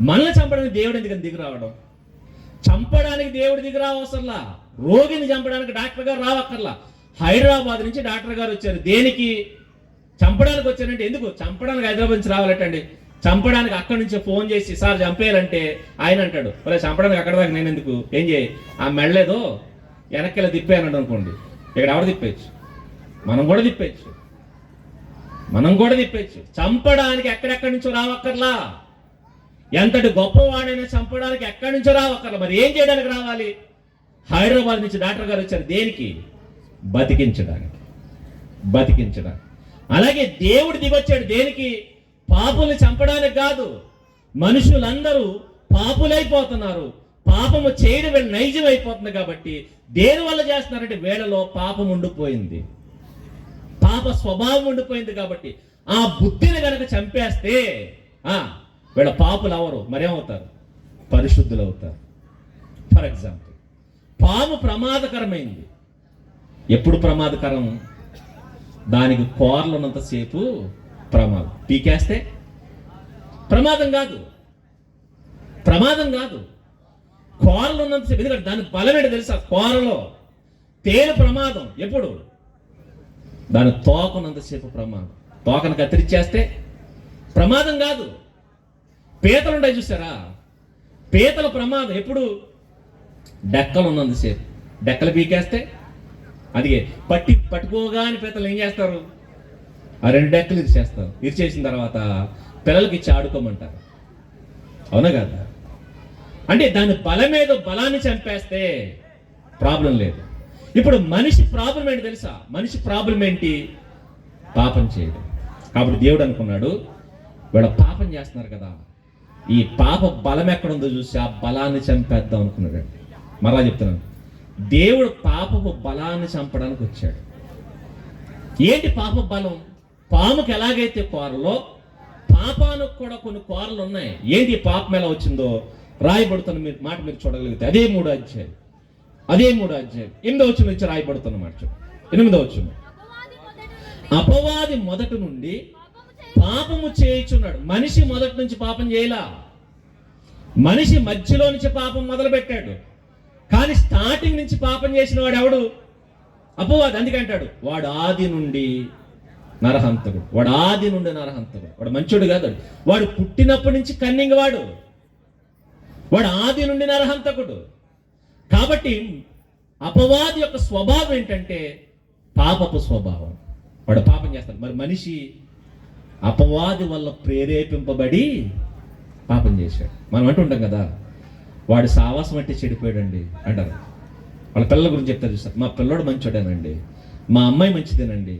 మనల్ని చంపడానికి దేవుడు ఎందుకని దిగి రావడం? చంపడానికి దేవుడు దిగి రావసరలా. రోగిని చంపడానికి డాక్టర్ గారు రావక్కర్లా. హైదరాబాద్ నుంచి డాక్టర్ గారు వచ్చారు. దేనికి? చంపడానికి వచ్చారంటే ఎందుకు? చంపడానికి హైదరాబాద్ నుంచి రావాలటండి. చంపడానికి అక్కడి నుంచి ఫోన్ చేసి సార్ చంపేయాలంటే ఆయన అంటాడు, మరి చంపడానికి అక్కడ దాకా నేను ఎందుకు? ఏం చేయి, ఆ మెళ్ళేదో వెనక్కి తిప్పాయన్నాడు అనుకోండి, ఇక్కడ ఎవరు తిప్పేయచ్చు? మనం కూడా తిప్పేయచ్చు. చంపడానికి ఎక్కడెక్కడి నుంచో రావక్కర్లా. ఎంతటి గొప్పవాడైనా చంపడానికి ఎక్కడి నుంచో రావక్కర్లా. మరి ఏం చేయడానికి రావాలి? హైదరాబాద్ నుంచి డాక్టర్ గారు వచ్చారు. దేనికి? బతికించడానికి. అలాగే దేవుడు దిగొచ్చాడు. దేనికి? పాపుల్ని చంపడానికి కాదు. మనుషులందరూ పాపులైపోతున్నారు. పాపము చేయడం వీళ్ళ నైజం అయిపోతుంది. కాబట్టి దేని వల్ల చేస్తున్నారంటే వీళ్ళలో పాపం ఉండిపోయింది, పాప స్వభావం ఉండిపోయింది. కాబట్టి ఆ బుద్ధిని కనుక చంపేస్తే వీళ్ళ పాపులు అవరు, మరేమవుతారు? పరిశుద్ధులు అవుతారు. ఫర్ ఎగ్జాంపుల్, పాము ప్రమాదకరమైంది. ఎప్పుడు ప్రమాదకరం? దానికి కోరలు ఉన్నంతసేపు ప్రమాదం. పీకేస్తే ప్రమాదం కాదు. కోరలు ఉన్నంతసేపు, ఎందుకంటే దాని బలం ఏంటో తెలుసా? కోరలో తేలు ప్రమాదం. ఎప్పుడు? దాని తోకనంతసేపు ప్రమాదం. తోకను కత్తిరించేస్తే ప్రమాదం కాదు. పీతలు ఉంటాయి చూసారా? పీతల ప్రమాదం ఎప్పుడు? డెక్కలు ఉన్నంతసేపు. డెక్కలు పీకేస్తే అది పట్టుకోగానే పీతలు ఏం చేస్తారు? ఆ 2 డెక్కలు ఇరిచేస్తారు. ఇరిచేసిన తర్వాత పిల్లలకి ఇచ్చి ఆడుకోమంటారు. అవునా కదా? అంటే దాని బలమేదో బలాన్ని చంపేస్తే ప్రాబ్లం లేదు. ఇప్పుడు మనిషి ప్రాబ్లం ఏంటి తెలుసా? మనిషి ప్రాబ్లం ఏంటి? పాపం చేయడం. కాబట్టి దేవుడు అనుకున్నాడు, వీళ్ళ పాపం చేస్తున్నారు కదా, ఈ పాప బలం ఎక్కడుందో చూసి ఆ బలాన్ని చంపేద్దాం అనుకున్నాడు. మరలా చెప్తున్నాను, దేవుడు పాపపు బలాన్ని చంపడానికి వచ్చాడు. ఏంటి పాప బలం? పాముకి ఎలాగైతే కోరలో, పాపానికి కూడా కొన్ని కోరలు ఉన్నాయి. ఏంటి పాపం ఎలా వచ్చిందో రాయబడుతున్న మాట మీరు చూడగలిగితే అదే 3వ అధ్యాయం అదే 3వ అధ్యాయం 8వ వచనం నుంచి రాయబడుతున్నమాట. 8వ వచనం. అపవాది మొదటి నుండి పాపము చేయుచున్నాడు. మనిషి మొదటి నుంచి పాపం చేయలా, మనిషి మధ్యలో నుంచి పాపం మొదలు పెట్టాడు. కానీ స్టార్టింగ్ నుంచి పాపం చేసిన వాడు ఎవడు? అపవాది. అందుకంటాడు వాడు ఆది నుండి నరహంతకుడు, వాడు ఆది నుండి నరహంతకుడు. వాడు మంచోడు కాదు, వాడు పుట్టినప్పటి నుంచి కన్నింగ్, వాడు ఆది నుండి నరహంతకుడు. కాబట్టి అపవాది యొక్క స్వభావం ఏంటంటే పాపపు స్వభావం. వాడు పాపం చేస్తాడు. మరి మనిషి అపవాది వల్ల ప్రేరేపింపబడి పాపం చేశాడు. మనం అంటుంటాం కదా, వాడు సావాసం అంటే చెడిపోయాడండి అంటారు. వాళ్ళ పిల్లల గురించి చెప్తారు చూస్తారు, మా పిల్లోడు మంచోడేనండి, మా అమ్మాయి మంచిదేనండి.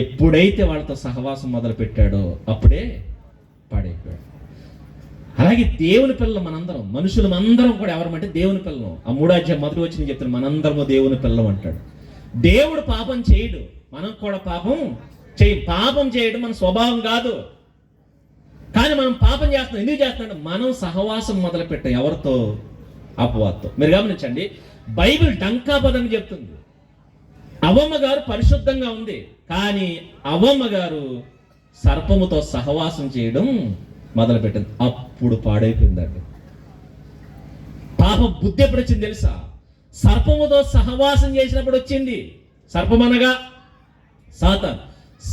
ఎప్పుడైతే వాళ్ళతో సహవాసం మొదలు పెట్టాడో అప్పుడే పాడైపోయాడు. అలాగే దేవుని పిల్లలు మనందరం, మనుషులమందరం కూడా ఎవరమంటే దేవుని పిల్లలు. ఆ 3వ అధ్యాయం మొదటి వచ్చి నేను చెప్తాను, మనందరము దేవుని పిల్లలు అంటాడు. దేవుడు పాపం చేయడు, మనం కూడా పాపం పాపం చేయడం మన స్వభావం కాదు. కానీ మనం పాపం చేస్తున్నాం. ఎందుకు చేస్తున్నాం? మనం సహవాసం మొదలు పెట్టాం ఎవరితో? అపవాదితో. మీరు గమనించండి, బైబిల్ డంకాపదంగా చెప్తుంది. అవ్వమ్మ గారు పరిశుద్ధంగా ఉంది, కానీ అవ్వమ్మ గారు సర్పముతో సహవాసం చేయడం మొదలు పెట్టింది. అప్పుడు పాడైపోయిందండి. పాప బుద్ధి ఎప్పుడు వచ్చింది తెలుసా? సర్పముతో సహవాసం చేసినప్పుడు వచ్చింది. సర్పం అనగా సాతాను.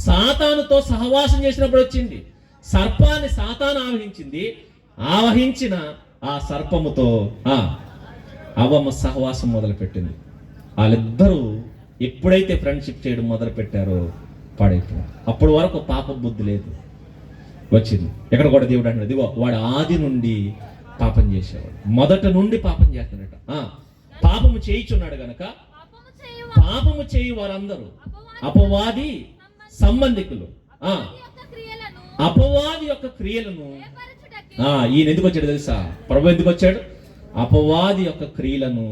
సాతానుతో సహవాసం చేసినప్పుడు వచ్చింది. సర్పాన్ని సాతాను ఆవహించింది. ఆవహించిన ఆ సర్పముతో అవ్వమ్మ సహవాసం మొదలు పెట్టింది. వాళ్ళిద్దరూ ఎప్పుడైతే ఫ్రెండ్షిప్ చేయడం మొదలు పెట్టారో పాడైపోయారు. అప్పటి వరకు పాప బుద్ధి లేదు, వచ్చింది. ఎక్కడ కూడా దేవుడు అంటున్నాడు, ఇదిగో వాడు ఆది నుండి పాపం చేసేవాడు, మొదట నుండి పాపం చేస్తున్నాడట. పాపము చేయుచున్నాడు గనక పాపము చేయు వారందరూ అపవాది సంబంధికులు. అపవాది యొక్క క్రియలను ఈయన ఎందుకు వచ్చాడు తెలుసా? ప్రభు ఎందుకు వచ్చాడు? అపవాది యొక్క క్రియలను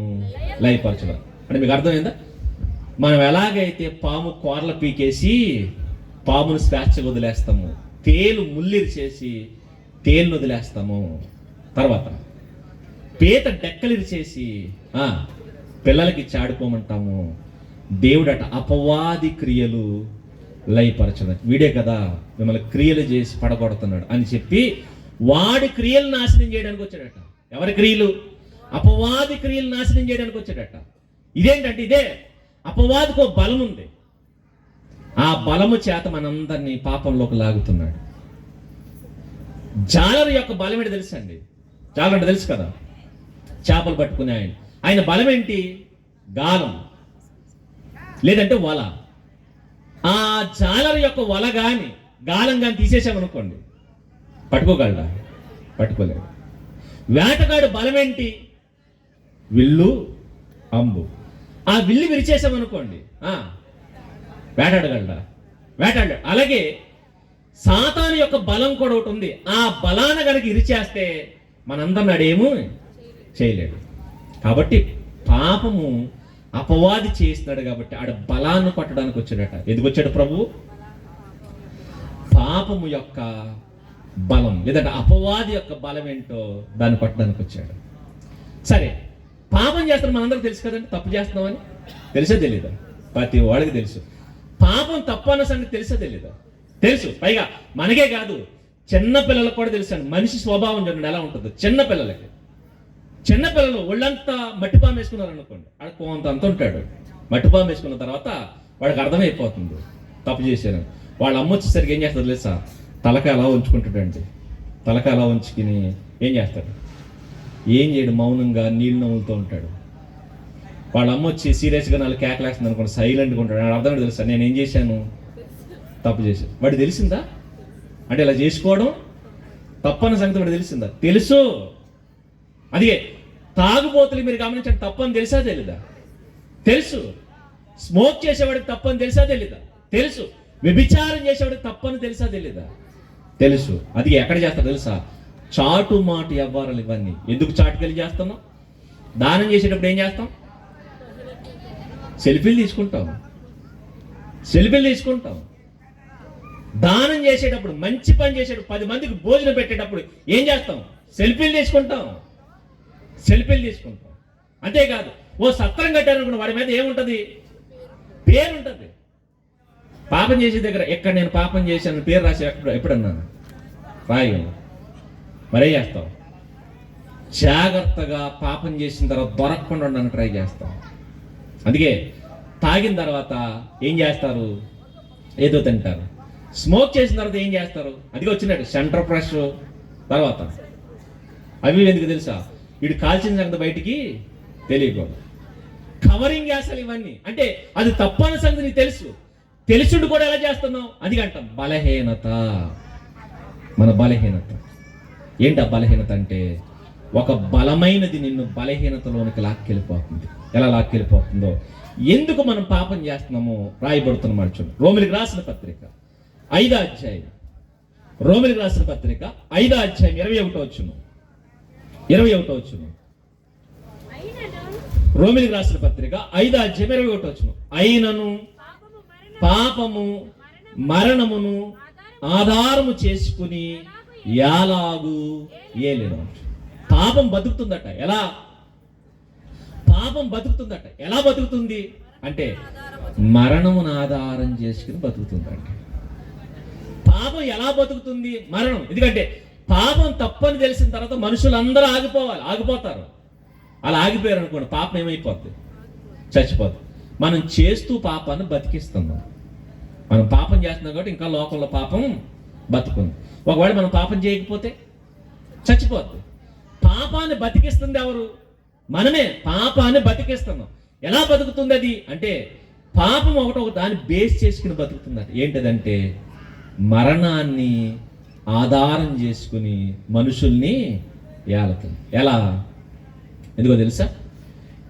లయపరచడం. అంటే మీకు అర్థమైందా? మనం ఎలాగైతే పాము కోరలు పీకేసి పామును స్వేచ్ఛగా వదిలేస్తాము, తేలు ముల్లిరి చేసి తేలును వదిలేస్తాము, తర్వాత పీత డెక్కలిరి చేసి పిల్లలకి చాడుకోమంటాము, దేవుడట అపవాది క్రియలు లయపరచడం. వీడే కదా మిమ్మల్ని క్రియలు చేసి పడగొడుతున్నాడు అని చెప్పి వాడి క్రియలు నాశనం చేయడానికి వచ్చాడట. ఎవరి క్రియలు? అపవాది క్రియలు నాశనం చేయడానికి వచ్చాడట. ఇదేంటంటే ఇదే అపవాదికి ఒక బలం ఉంది. ఆ బలము చేత మనందరినీ పాపంలోకి లాగుతున్నాడు. జాలరు యొక్క బలం ఏంటి తెలుసు అండి? జాలరు అంటే తెలుసు కదా, చేపలు పట్టుకునే ఆయన బలం ఏంటి? గాలం లేదంటే వల. ఆ జాలరు యొక్క వల గాని గాలం కానీ తీసేసామనుకోండి, పట్టుకోగలడా? పట్టుకోలేడు. వేటగాడు బలం ఏంటి? విల్లు, అంబు. ఆ విల్లు విరిచేసామనుకోండి, వేటాడగలడా? వేటాడు. అలాగే సాతాను యొక్క బలం కూడా ఒకటి ఉంది. ఆ బలాన్ని కనుక ఇరిచేస్తే మనందరిని అడేమో చేయలేడు. కాబట్టి పాపము అపవాది చేస్తున్నాడు కాబట్టి ఆడ బలాన్ని పట్టడానికి వచ్చాడట. ఎందుకు వచ్చాడు ప్రభు? పాపము యొక్క బలం లేదంటే అపవాది యొక్క బలం ఏంటో దాన్ని పట్టడానికి వచ్చాడు. సరే, పాపం చేస్తున్నాం మనందరికి తెలుసు కదండి. తప్పు చేస్తున్నామని తెలుసా తెలీదా? ప్రతి వాడికి తెలుసు. పాపం తప్పు అన్న సంగతి తెలుసా తెలీదా? తెలుసు. పైగా మనకే కాదు, చిన్న పిల్లలకు కూడా తెలుసు అండి. మనిషి స్వభావం చూడండి ఎలా ఉంటుందో. చిన్నపిల్లలు ఒళ్ళంతా మట్టిపాము వేసుకున్నారు అనుకోండి, ఆడ కొంత అంత ఉంటాడు. మట్టిపాము వేసుకున్న తర్వాత వాడికి అర్థమైపోతుంది తప్పు చేశాను. వాళ్ళ అమ్మ వచ్చేసరికి ఏం చేస్తారు తెలుసా? తలక అలా ఉంచుకుంటాడండి. తలక అలా ఉంచుకుని ఏం చేస్తాడు? ఏం చేయడు, మౌనంగా నీళ్ళు నవ్వులుతూ ఉంటాడు. వాళ్ళ అమ్మ వచ్చి సీరియస్గా నాలుగు కేకలేస్తుంది అనుకోండి, సైలెంట్గా ఉంటాడు. నాకు అర్థం తెలుసా నేను ఏం చేశాను? తప్పు చేశాను. వాడు తెలిసిందా? అంటే ఇలా చేసుకోవడం తప్పన్న సంగతి వాడు తెలిసిందా? తెలుసు. అదిగే తాగుబోతులు మీరు గమనించండి, తప్పని తెలుసా తెలీదా? తెలుసు. స్మోక్ చేసేవాడికి తప్పని తెలుసా తెలీదా? తెలుసు. వ్యభిచారం చేసేవాడికి తప్పని తెలుసా తెలీదా? తెలుసు. అది ఎక్కడ చేస్తారు తెలుసా? చాటు మాట వ్యవహారాలు ఇవన్నీ. ఎందుకు చాటుకెళ్ళి చేస్తున్నాం? దానం చేసేటప్పుడు ఏం చేస్తాం? సెల్ఫీలు తీసుకుంటాం. దానం చేసేటప్పుడు, మంచి పని చేసేటప్పుడు, 10 మందికి భోజనం పెట్టేటప్పుడు ఏం చేస్తాం? సెల్ఫీలు తీసుకుంటాం. అంతేకాదు ఓ సత్రం కట్టారనుకున్న వాడి మీద ఏముంటది? పేరు ఉంటుంది. పాపం చేసే దగ్గర ఎక్కడ నేను పాపం చేశాను పేరు రాసి ఎప్పుడన్నాను? రాయు. మరే చేస్తావు? జాగ్రత్తగా పాపం చేసిన తర్వాత దొరకకుండా ఉండడానికి ట్రై చేస్తాం. అందుకే తాగిన తర్వాత ఏం చేస్తారు? ఏదో తింటారు. స్మోక్ చేసిన తర్వాత ఏం చేస్తారు? అందుకే వచ్చినట్టు సెంటర్ ఫ్రెష్ తర్వాత అవి ఎందుకు తెలుసా? వీడు కాల్చిన సంగతి బయటికి తెలియకూడదు. కవరింగ్ చేస్తారు ఇవన్నీ. అంటే అది తప్పని సంగతి నీకు తెలుసు, తెలుసుండి కూడా ఎలా చేస్తున్నావు? అది అంటాం బలహీనత. మన బలహీనత ఏంటి? ఆ బలహీనత అంటే ఒక బలమైనది నిన్ను బలహీనతలోనికి లాక్కెళ్ళిపోతుంది. ఎలా లాక్కెళ్ళిపోతుందో, ఎందుకు మనం పాపం చేస్తున్నామో రాయబడుతున్నమాట చూడండి. రోమిలికి రాసిన పత్రిక 5వ అధ్యాయం, రోమిలికి రాసిన పత్రిక 5వ అధ్యాయం 21వ వచనం. రోమిలికి రాసిన పత్రిక 5వ అధ్యాయం 21వ వచనం. అయినను పాపము మరణమును ఆధారము చేసుకుని ఎలాగు ఏలేను. పాపం బతుకుతుందట. ఎలా? పాపం బతుకుతుందట. ఎలా బతుకుతుంది అంటే మరణమును ఆధారం చేసుకుని బతుకుతుందట. పాపం ఎలా బతుకుతుంది? మరణం. ఎందుకంటే పాపం తప్పని తెలిసిన తర్వాత మనుషులందరూ ఆగిపోతారు. అలా ఆగిపోయారు అనుకోండి, పాపం ఏమైపోద్ది? చచ్చిపోద్ది. మనం చేస్తూ పాపాన్ని బతికిస్తున్నాం. మనం పాపం చేస్తున్నాం కాబట్టి ఇంకా లోకంలో పాపం బతుకుంది. ఒకవేళ మనం పాపం చేయకపోతే చచ్చిపోద్ది. పాపాన్ని బతికిస్తుంది ఎవరు? మనమే పాపాన్ని బతికిస్తున్నాం. ఎలా బతుకుతుంది అది అంటే పాపం ఒక దాన్ని బేస్ చేసుకుని బతుకుతుంది. ఏంటిదంటే మరణాన్ని ఆధారం చేసుకుని మనుషుల్ని ఏలుతుంది. ఎలా? ఎందుకో తెలుసా?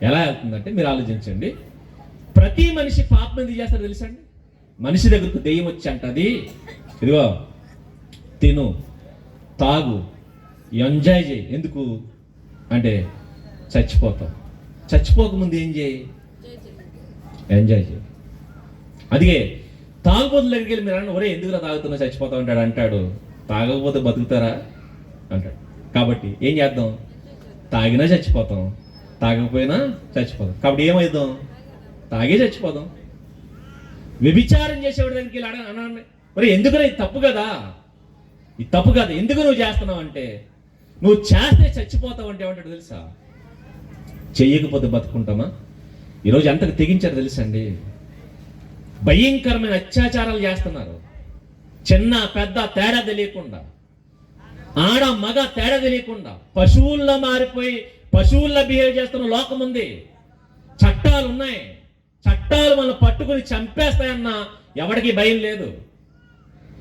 ఎలా వెళ్తుందంటే మీరు ఆలోచించండి. ప్రతి మనిషి పాపం ఎందుకు చేస్తారో తెలుసా అండి? మనిషి దగ్గరకు దెయ్యం వచ్చి అంటది, ఇదిగో తిను, తాగు, ఎంజాయ్ చేయి. ఎందుకు అంటే చచ్చిపోతావు. చచ్చిపోకముందు ఏం చేయి? ఎంజాయ్ చేయి. అదిగే తాగుబోతుల దగ్గరికి వెళ్ళి మీరు అన్న ఒరే ఎందుకురా తాగుతున్నా చచ్చిపోతావు అంటాడు. తాగకపోతే బతుకుతారా అంటాడు. కాబట్టి ఏం చేద్దాం? తాగినా చచ్చిపోతాం, తాగకపోయినా చచ్చిపోతాం. కాబట్టి ఏమైద్దాం? తాగే చచ్చిపోదాం. వ్యభిచారం చేసేవాడి దగ్గరికి వెళ్ళి అన్నాడు, ఒరే ఎందుకురా ఇది తప్పు కదా, ఇది తప్పు కదా, ఎందుకు నువ్వు చేస్తున్నావు అంటే నువ్వు చేస్తే చచ్చిపోతావు అంటే ఏమంటాడు తెలుసా? చెయ్యకపోతే బతుకుంటామా? ఈరోజు ఎంతకు తెగించారు తెలుసండి. భయంకరమైన అత్యాచారాలు చేస్తున్నారు. చిన్న పెద్ద తేడా తెలియకుండా, ఆడ మగ తేడా తెలియకుండా పశువుల్లో మారిపోయి పశువుల్లో బిహేవ్ చేస్తున్న లోకం ఉంది. చట్టాలు ఉన్నాయి. చట్టాలు మనం పట్టుకుని చంపేస్తాయన్న ఎవరికి భయం లేదు.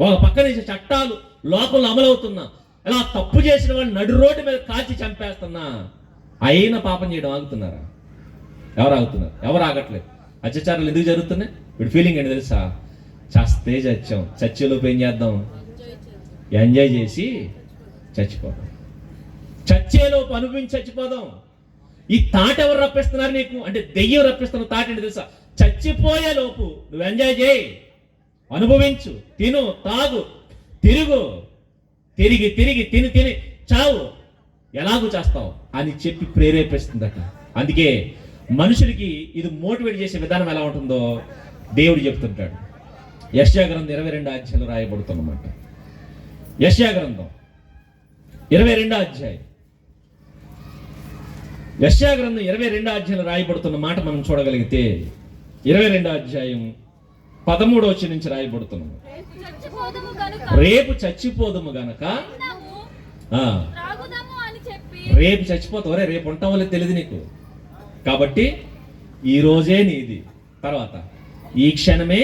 ఒక పక్క నుంచి చట్టాలు లోకంలో అమలవుతున్నా, ఇలా తప్పు చేసిన వాళ్ళు నడు రోడ్డు మీద కాల్చి చంపేస్తున్నా, అయినా పాపం చేయడం ఆగుతున్నారా? ఎవరు ఆగుతున్నారు? ఎవరు ఆగట్లేదు. అత్యాచారాలు ఎందుకు జరుగుతున్నాయి? వీడి ఫీలింగ్ ఏంటి తెలుసా? చస్తే చచ్చాం, చచ్చేలోపు ఏం చేద్దాం? ఎంజాయ్ చేసి చచ్చిపోదాం. చచ్చేలోపు అనుభవించి చచ్చిపోదాం. ఈ తాట ఎవరు రప్పిస్తున్నారు నీకు అంటే దెయ్యం రప్పిస్తున్న తాట ఏంటి తెలుసా? చచ్చిపోయే లోపు నువ్వు ఎంజాయ్ చేయి, అనుభవించు, తిను, తాగు, తిరిగి తిని చావు, ఎలాగూ చేస్తావు అని చెప్పి ప్రేరేపిస్తుందట. అందుకే మనుషులకి ఇది మోటివేట్ చేసే విధానం ఎలా ఉంటుందో దేవుడు చెప్తుంటాడు. యెషయా గ్రంథం 22వ అధ్యాయంలో రాయబడుతున్నమాట. యెషయా గ్రంథం 22వ అధ్యాయం, యెషయా గ్రంథం 22వ అధ్యాయంలో రాయబడుతున్న మాట మనం చూడగలిగితే 22వ అధ్యాయం 13వ వచనం నుంచి రాయబడుతున్నాము. రేపు చచ్చిపోదుము గనక రేపు చచ్చిపోతావు. రేపు ఉంటావో లేదు తెలియదు నీకు. కాబట్టి ఈ రోజే నీది, తర్వాత ఈ క్షణమే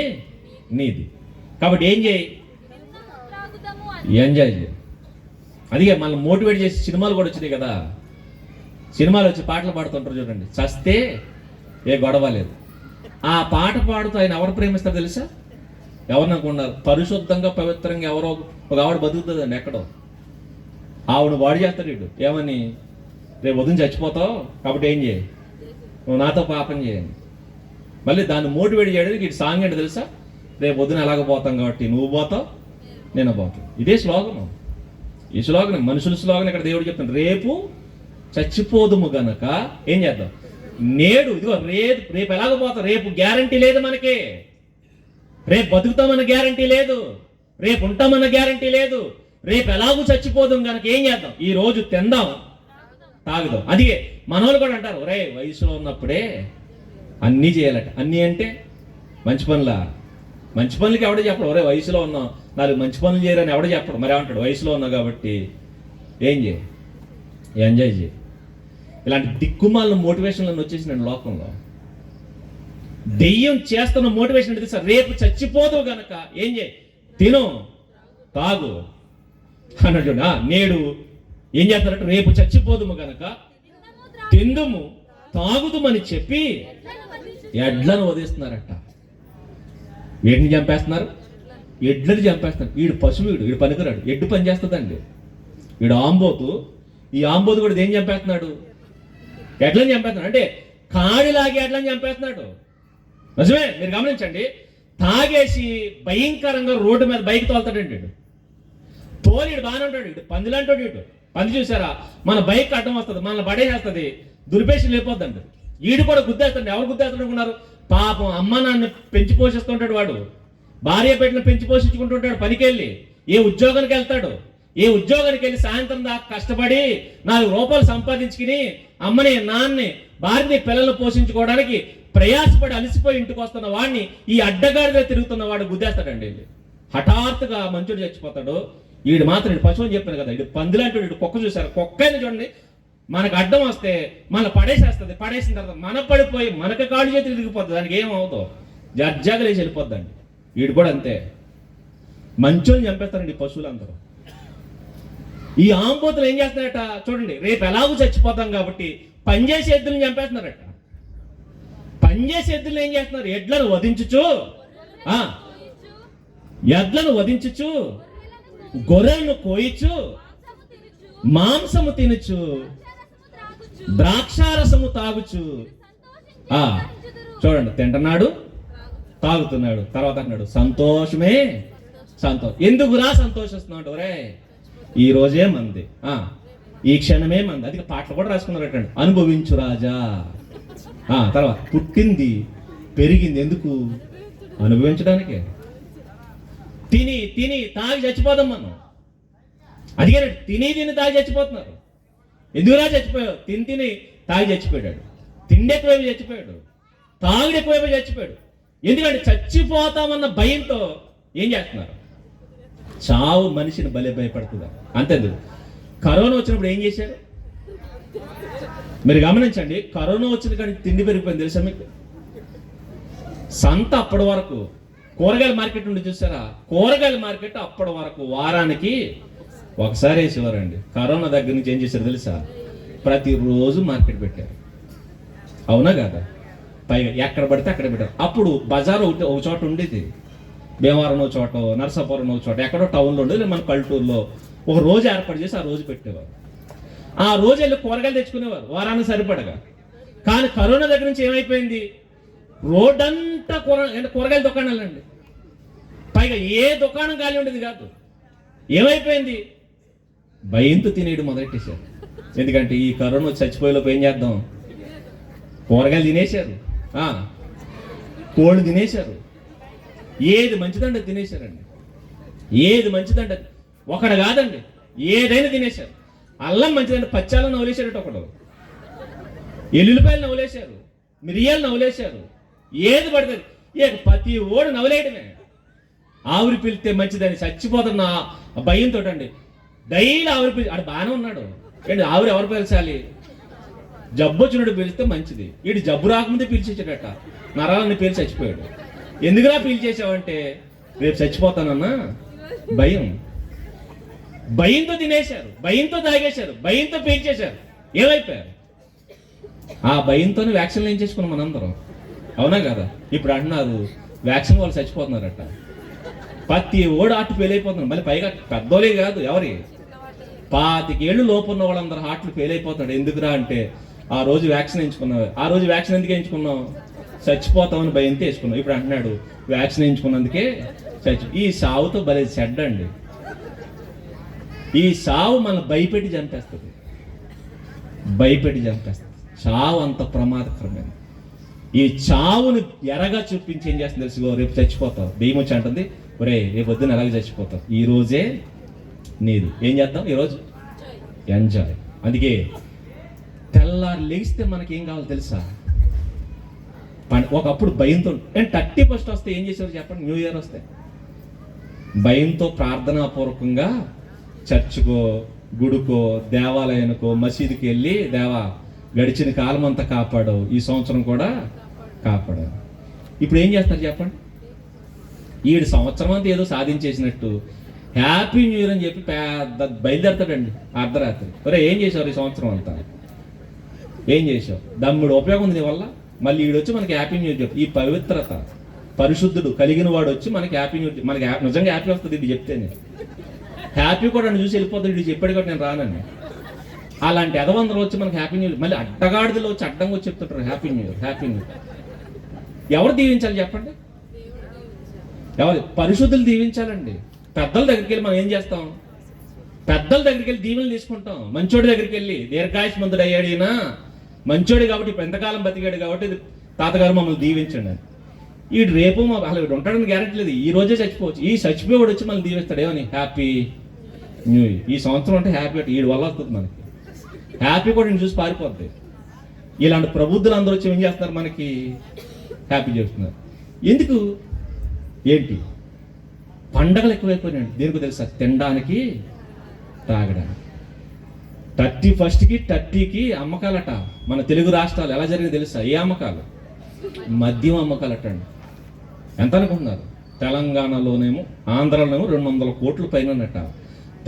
నీది. కాబట్టి ఏం చేయి? ఎంజాయ్ చేయి. అదిగే మనం మోటివేట్ చేసి సినిమాలు కూడా వచ్చినాయి కదా. సినిమాలు వచ్చి పాటలు పాడుతుంటారు చూడండి. చస్తే ఏ గొడవ లేదు. ఆ పాట పాడుతూ ఆయన ఎవరు ప్రేమిస్తారు తెలుసా? ఎవరిననుకున్నారు? పరిశుద్ధంగా పవిత్రంగా ఎవరో ఒక ఆవిడ బతుకుతుందండి ఎక్కడో. ఆవిడ వాడు చేస్తాడు వీడు ఏమని, రేపు వదిన చచ్చిపోతావు కాబట్టి ఏం చేయి, నువ్వు నాతో పాపం చేయండి. మళ్ళీ దాన్ని మోటివేట్ చేయడానికి ఇటు సాంగ్ ఏంటి తెలుసా? రేపు వదిన ఎలాగ పోతాం కాబట్టి నువ్వు పోతావు నేను పోతావు. ఇదే శ్లోకం. ఈ శ్లోకం మనుషుల శ్లోకం ఇక్కడ దేవుడు చెప్తాను. రేపు చచ్చిపోదుము గనక ఏం చేద్దాం? నేడు ఇదిగో రేపు ఎలాగ పోతాం, రేపు గ్యారంటీ లేదు మనకి, రేపు బతుకుతామన్న గ్యారంటీ లేదు, రేపు ఉంటామన్న గ్యారంటీ లేదు, రేపు ఎలాగూ చచ్చిపోదాం కనుక ఏం చేద్దాం, ఈ రోజు తిందాం తాగుదాం. అది మనోళ్ళు కూడా అంటారు, ఒరే వయసులో ఉన్నప్పుడే అన్నీ చేయాలట. అన్నీ అంటే మంచి పనులా? మంచి పనులకి ఎవడ చెప్పడు, ఒరే వయసులో ఉన్నాం 4 మంచి పనులు చేయరని ఎవడ చెప్పడు. మరి ఏమంటాడు, వయసులో ఉన్నావు కాబట్టి ఏం చేయి, ఎంజాయ్ చేయి. ఇలాంటి దిక్కుమాలిన మోటివేషన్లను వచ్చేసినాడు లోకంలో. దెయ్యం చేస్తున్న మోటివేషన్ అంటే సార్, రేపు చచ్చిపోదు గనక ఏం చేయి, తిను తాగు అన్నట్టు. నేడు ఏం చేస్తారంటే, రేపు చచ్చిపోదుము గనక తిందుము తాగుదుమని చెప్పి ఎడ్లను వదిస్తున్నారట. వీడిని చంపేస్తున్నారు, ఎడ్లని చంపేస్తున్నారు. వీడు పశువు, వీడు పనికిరాడు, ఎడ్డు పని చేస్తుందండి. వీడు ఆంబోతు, ఈ ఆంబోతు కూడా దేని చంపేస్తున్నాడు, ఎడ్లని చంపేస్తున్నాడు. అంటే కాడిలాగి ఎడ్లని చంపేస్తున్నాడు. నిజమే, మీరు గమనించండి. తాగేసి భయంకరంగా రోడ్డు మీద బైక్ తోలుతాడండి. తోలిడు బాగానే ఉంటాడు, ఇటు పందిలాంటాడు. ఇటు పంది చూసారా, మన బైక్ అడ్డం వస్తుంది, మనల్ని పడేసేస్తుంది, దుర్పేషం లేకపోద్దండి. ఈడు కూడా గుద్దేస్తాడు. ఎవరు గుద్దేస్తాడు అనుకున్నారు? పాపం అమ్మ నాన్న పెంచి పోషిస్తుంటాడు వాడు, భార్య పెట్టిన పెంచి పోషించుకుంటుంటాడు. పనికెళ్ళి ఏ ఉద్యోగానికి వెళ్తాడు, ఏ ఉద్యోగానికి వెళ్ళి సాయంత్రం దాకా కష్టపడి 4 రూపాయలు సంపాదించుకుని అమ్మని నాన్నని భార్యని పిల్లలు పోషించుకోవడానికి ప్రయాసపడి అలసిపోయి ఇంటికి వస్తున్న వాడిని ఈ అడ్డగాడిగా తిరుగుతున్న వాడు గుద్దేస్తాడండి. హఠాత్తుగా మంచుడు చచ్చిపోతాడు. వీడు మాత్రం ఇటు పశువుని చెప్పాను కదా, ఇటు పందిలాంటి ఇటు కుక్క చూశారు. కుక్క అయినా చూడండి, మనకు అడ్డం వస్తే మనల్ని పడేసేస్తుంది. పడేసిన తర్వాత మన పడిపోయి మనకు కాళ్ళు చేతులు తిరిగిపోతుంది, దానికి ఏమవుతుందో జర్జాగలేసి వెళ్ళిపోద్దండి. వీడు కూడా అంతే, మంచోని చంపేస్తారండి పశువులందరూ. ఈ ఆంబోతులు ఏం చేస్తున్నారట చూడండి, రేపు ఎలాగూ చచ్చిపోతాం కాబట్టి పనిచేసే ఎద్దులను చంపేస్తున్నారట. పనిచేసే ఎద్దులను ఏం చేస్తున్నారు, ఎడ్లను వధించుచు గొర్రెలను కోయిచు మాంసము తినుచు ద్రాక్షారసము తాగుచు. చూడండి, తింటున్నాడు, తాగుతున్నాడు. తర్వాత అన్నాడు సంతోషమే సంతోషం. ఎందుకురా సంతోషిస్తున్నాడు? రే ఈ రోజే మంది, ఈ క్షణమే మంది. అది పాటలు కూడా రాసుకున్నారట, అనుభవించు రాజా. తర్వాత పుట్టింది పెరిగింది ఎందుకు? అనుభవించడానికే. తిని తిని తాగి చచ్చిపోదాం మనం. అదిగే తిని తాగి చచ్చిపోతున్నారు. ఎందుకురా చచ్చిపోయావు? తిని తాగి చచ్చిపోయాడు. తిండి ఎక్కువైపు చచ్చిపోయాడు, తాగుడు ఎక్కువైపు చచ్చిపోయాడు. ఎందుకంటే చచ్చిపోతామన్న భయంతో ఏం చేస్తున్నారు? చావు మనిషిని భయపడుతుంది. అంతేందుకు కరోనా వచ్చినప్పుడు ఏం చేశారు మీరు గమనించండి. కరోనా వచ్చిన కానీ తిండి పెరిగిపోయింది తెలుసా మీకు? సంత అప్పటి వరకు కూరగాయల మార్కెట్ ఉండి చూసారా, కూరగాయల మార్కెట్ అప్పటి వరకు వారానికి ఒకసారి వేసేవారండి. కరోనా దగ్గర నుంచి ఏం చేశారు తెలుసా? ప్రతిరోజు మార్కెట్ పెట్టారు. అవునా కదా? పైగా ఎక్కడ పడితే అక్కడ పెట్టారు. అప్పుడు బజార్ ఒక చోట ఉండేది, భీమవరం ఒక చోట, నరసాపురం ఒక చోట, ఎక్కడో టౌన్లో ఉండేది, మన పల్లెటూరులో ఒక రోజు ఏర్పాటు చేసి ఆ రోజు పెట్టేవారు. ఆ రోజు వెళ్ళి కూరగాయలు తెచ్చుకునేవారు వారానికి సరిపడగా. కానీ కరోనా దగ్గర నుంచి ఏమైపోయింది? రోడ్డంతా కూరగాయల దుకాణాలండి. పైగా ఏ దుకాణం ఖాళీ ఉండేది కాదు. ఏమైపోయింది? భయంతో తినేయడం మొదలెట్టేశారు. ఎందుకంటే ఈ కరోనా చచ్చిపోయేలోపు ఏం చేద్దాం? కూరగాయలు తినేశారు, కోళ్ళు తినేశారు, ఏది మంచిదండి తినేశారండి. ఏది మంచిదండి ఒకడు కాదండి, ఏదైనా తినేశారు. అల్లం మంచిదండి, పచ్చాలను నవ్వులేశారట ఒకడు, ఎల్లుల్లిపాయలు నవ్వులేశారు, మిరియాలు నవ్వులేశారు, ఏది పడుతుంది ప్రతి ఓడు నవ్వులేయడమే. ఆవిరి పిలితే మంచిదని చచ్చిపోతున్న భయంతో అండి డైలీ ఆవిరి పిలిచి ఆడు బాగానే ఉన్నాడు ఏంటి, ఆవిరి ఎవరు పిలిచాలి? జబ్బు వచ్చినట్టు పిలిస్తే మంచిది. వీడు జబ్బు రాకముందే పిలిచేసాడట, నరాలని పిలిచి చచ్చిపోయాడు. ఎందుకురా పిలిచేసావంటే రేపు చచ్చిపోతానన్నా భయం. భయంతో తినేశారు, భయంతో తాగేశారు, భయంతో పీల్చేశారు. ఏమైపోయారు? ఆ భయంతోనే వ్యాక్సిన్లు ఏం చేసుకున్నాం మనందరం. అవునా కదా? ఇప్పుడు అంటున్నారు వ్యాక్సిన్ వాళ్ళు చచ్చిపోతున్నారట. ప్రతి ఓడు హార్ట్ ఫెయిల్ అయిపోతున్నారు. మళ్ళీ పైగా పెద్దోలే కాదు, ఎవరి 25 ఏళ్ళు లోపు ఉన్న వాళ్ళందరూ హార్ట్లు ఫెయిల్ అయిపోతున్నాడు. ఎందుకురా అంటే ఆ రోజు వ్యాక్సిన్ ఎంచుకున్నావు. ఆ రోజు వ్యాక్సిన్ ఎందుకు ఎంచుకున్నావు? చచ్చిపోతామని భయంతో వేసుకున్నావు. ఇప్పుడు అంటున్నాడు వ్యాక్సిన్ ఎంచుకున్నందుకే ఈ సావుతో భలే చెడ్డండి. ఈ సావు మనల్ని భయపెట్టి చంపేస్తుంది, భయపెట్టి చంపేస్తుంది. చావు అంత ప్రమాదకరమైనది. ఈ చావుని ఎరగా చూపించి ఏం చేస్తుంది తెలుసుకో, రేపు చచ్చిపోతావు. దెయ్యం వచ్చి అంటుంది, ఒరే రేపు పొద్దున్న ఎలాగ చచ్చిపోతావు, ఈ రోజే నీది. ఏం చేద్దాం ఈరోజు? ఎంజాయ్. అందుకే తెల్లారు లేస్తే మనకి ఏం కావాలో తెలుసా? ఒకప్పుడు భయంతో 31st వస్తే ఏం చేసేవారు చెప్పండి? న్యూ ఇయర్ వస్తే భయంతో ప్రార్థనాపూర్వకంగా చర్చ్కో, గుడికో, దేవాలయానికో, మసీదుకి వెళ్ళి దేవా గడిచిన కాలం అంతా కాపాడవు, ఈ సంవత్సరం కూడా కాపాడవు. ఇప్పుడు ఏం చేస్తారు చెప్పండి? ఈడు సంవత్సరం అంతా ఏదో సాధించేసినట్టు హ్యాపీ న్యూ ఇయర్ అని చెప్పి పెద్ద బయలుదేరతాడండి అర్ధరాత్రి. ఒరే ఏం చేసావు ఈ సంవత్సరం అంతా? ఏం చేసావు? దమ్ముడు ఉపయోగం ఉంది నీ వల్ల. మళ్ళీ ఈడొచ్చి మనకి హ్యాపీ న్యూ ఇయర్ చెప్పు. ఈ పవిత్రత పరిశుద్ధుడు కలిగిన వాడు వచ్చి మనకి హ్యాపీ న్యూ ఇయర్, మనకి నిజంగా హ్యాపీ వస్తుంది ఇది చెప్తేనే. హ్యాపీ కూడా నన్ను చూసి వెళ్ళిపోతాడు, ఇది చెప్పాడు కూడా నేను రానని. అలాంటి ఎదవందరూ వచ్చి మనకి హ్యాపీ న్యూ ఇయర్, మళ్ళీ అడ్డగాడిదలో వచ్చి అడ్డంగా వచ్చి చెప్తుంటారు happy new year, happy new year. ఎవరు దీవించాలి చెప్పండి? ఎవరు? పరిశుద్ధులు దీవించాలండి. పెద్దల దగ్గరికి వెళ్ళి మనం ఏం చేస్తాం? పెద్దల దగ్గరికి వెళ్ళి దీవెనలు తీసుకుంటాం. మంచోడి దగ్గరికి వెళ్ళి దీర్ఘాయుష్మంతుడు అయ్యాడు, ఈయన మంచోడు కాబట్టి ఇప్పుడు ఎంతకాలం బతికాడు కాబట్టి తాతగారు మమ్మల్ని దీవించండి అని. వీడు రేపు అసలు వీడు ఉంటాడని గ్యారెంటీ లేదు, ఈ రోజే చచ్చిపోవచ్చు. ఈ చచ్చిపోయాడు వచ్చి మళ్ళీ దీవిస్తాడు ఏమని? Happy new year. ఈ సంవత్సరం అంటే హ్యాపీ అంటే వీడి వల్ల వస్తుంది మనకి. హ్యాపీ కూడా నేను చూసి పారిపోద్ది. ఇలాంటి ప్రబుద్ధులు అందరూ వచ్చి ఏం చేస్తున్నారు? మనకి హ్యాపీ చేస్తున్నారు. ఎందుకు? ఏంటి? పండగలు ఎక్కువైపోయినాయండి. దేనికి తెలుసా? తినడానికి, తాగడానికి. 31st 30కి అమ్మకాలట. మన తెలుగు రాష్ట్రాలు ఎలా జరిగింది తెలుసా? ఏ అమ్మకాలు? మద్యం అమ్మకాలట అండి. ఎంత అనుకుంటున్నారు? తెలంగాణలోనేమో, ఆంధ్రాలోనేమో 200 కోట్ల పైనట,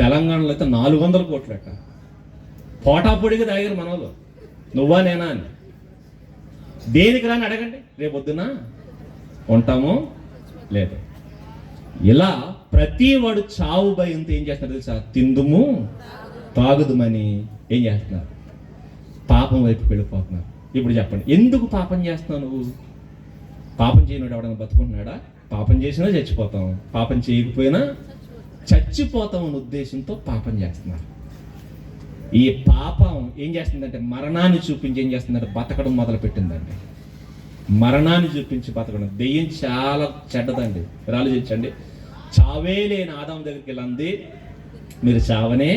తెలంగాణలో అయితే 400 కోట్లట. పోటాపొడిగా తాగారు మన వాళ్ళు. నువ్వా నేనా అని. దేనికి రాని అడగండి, రేపొద్దున ఉంటామో లేదు. ఇలా ప్రతి వాడు చావు భయంతో ఏం చేస్తున్నారు తెలుసా? తిందుము తాగుదుమని ఏం చేస్తున్నారు? పాపం వైపు వెళ్ళిపోతున్నారు. ఇప్పుడు చెప్పండి, ఎందుకు పాపం చేస్తున్నావు నువ్వు? పాపం చేయనోడు ఎవడన్నా బతుకుంటున్నాడా? పాపం చేసినా చచ్చిపోతాం, పాపం చేయకపోయినా చచ్చిపోతాం అనే ఉద్దేశంతో పాపం చేస్తున్నారు. ఈ పాపం ఏం చేస్తుందంటే మరణాన్ని చూపించి ఏం చేస్తుందంటే బతకడం మొదలు పెట్టిందండి. మరణాన్ని చూపించి బతకడం. దెయ్యం చాలా చెడ్డదండి. మీరు ఆలోచించండి. చావే లేని ఆదాం దగ్గరికి వెళ్ళి అంది, మీరు చావనే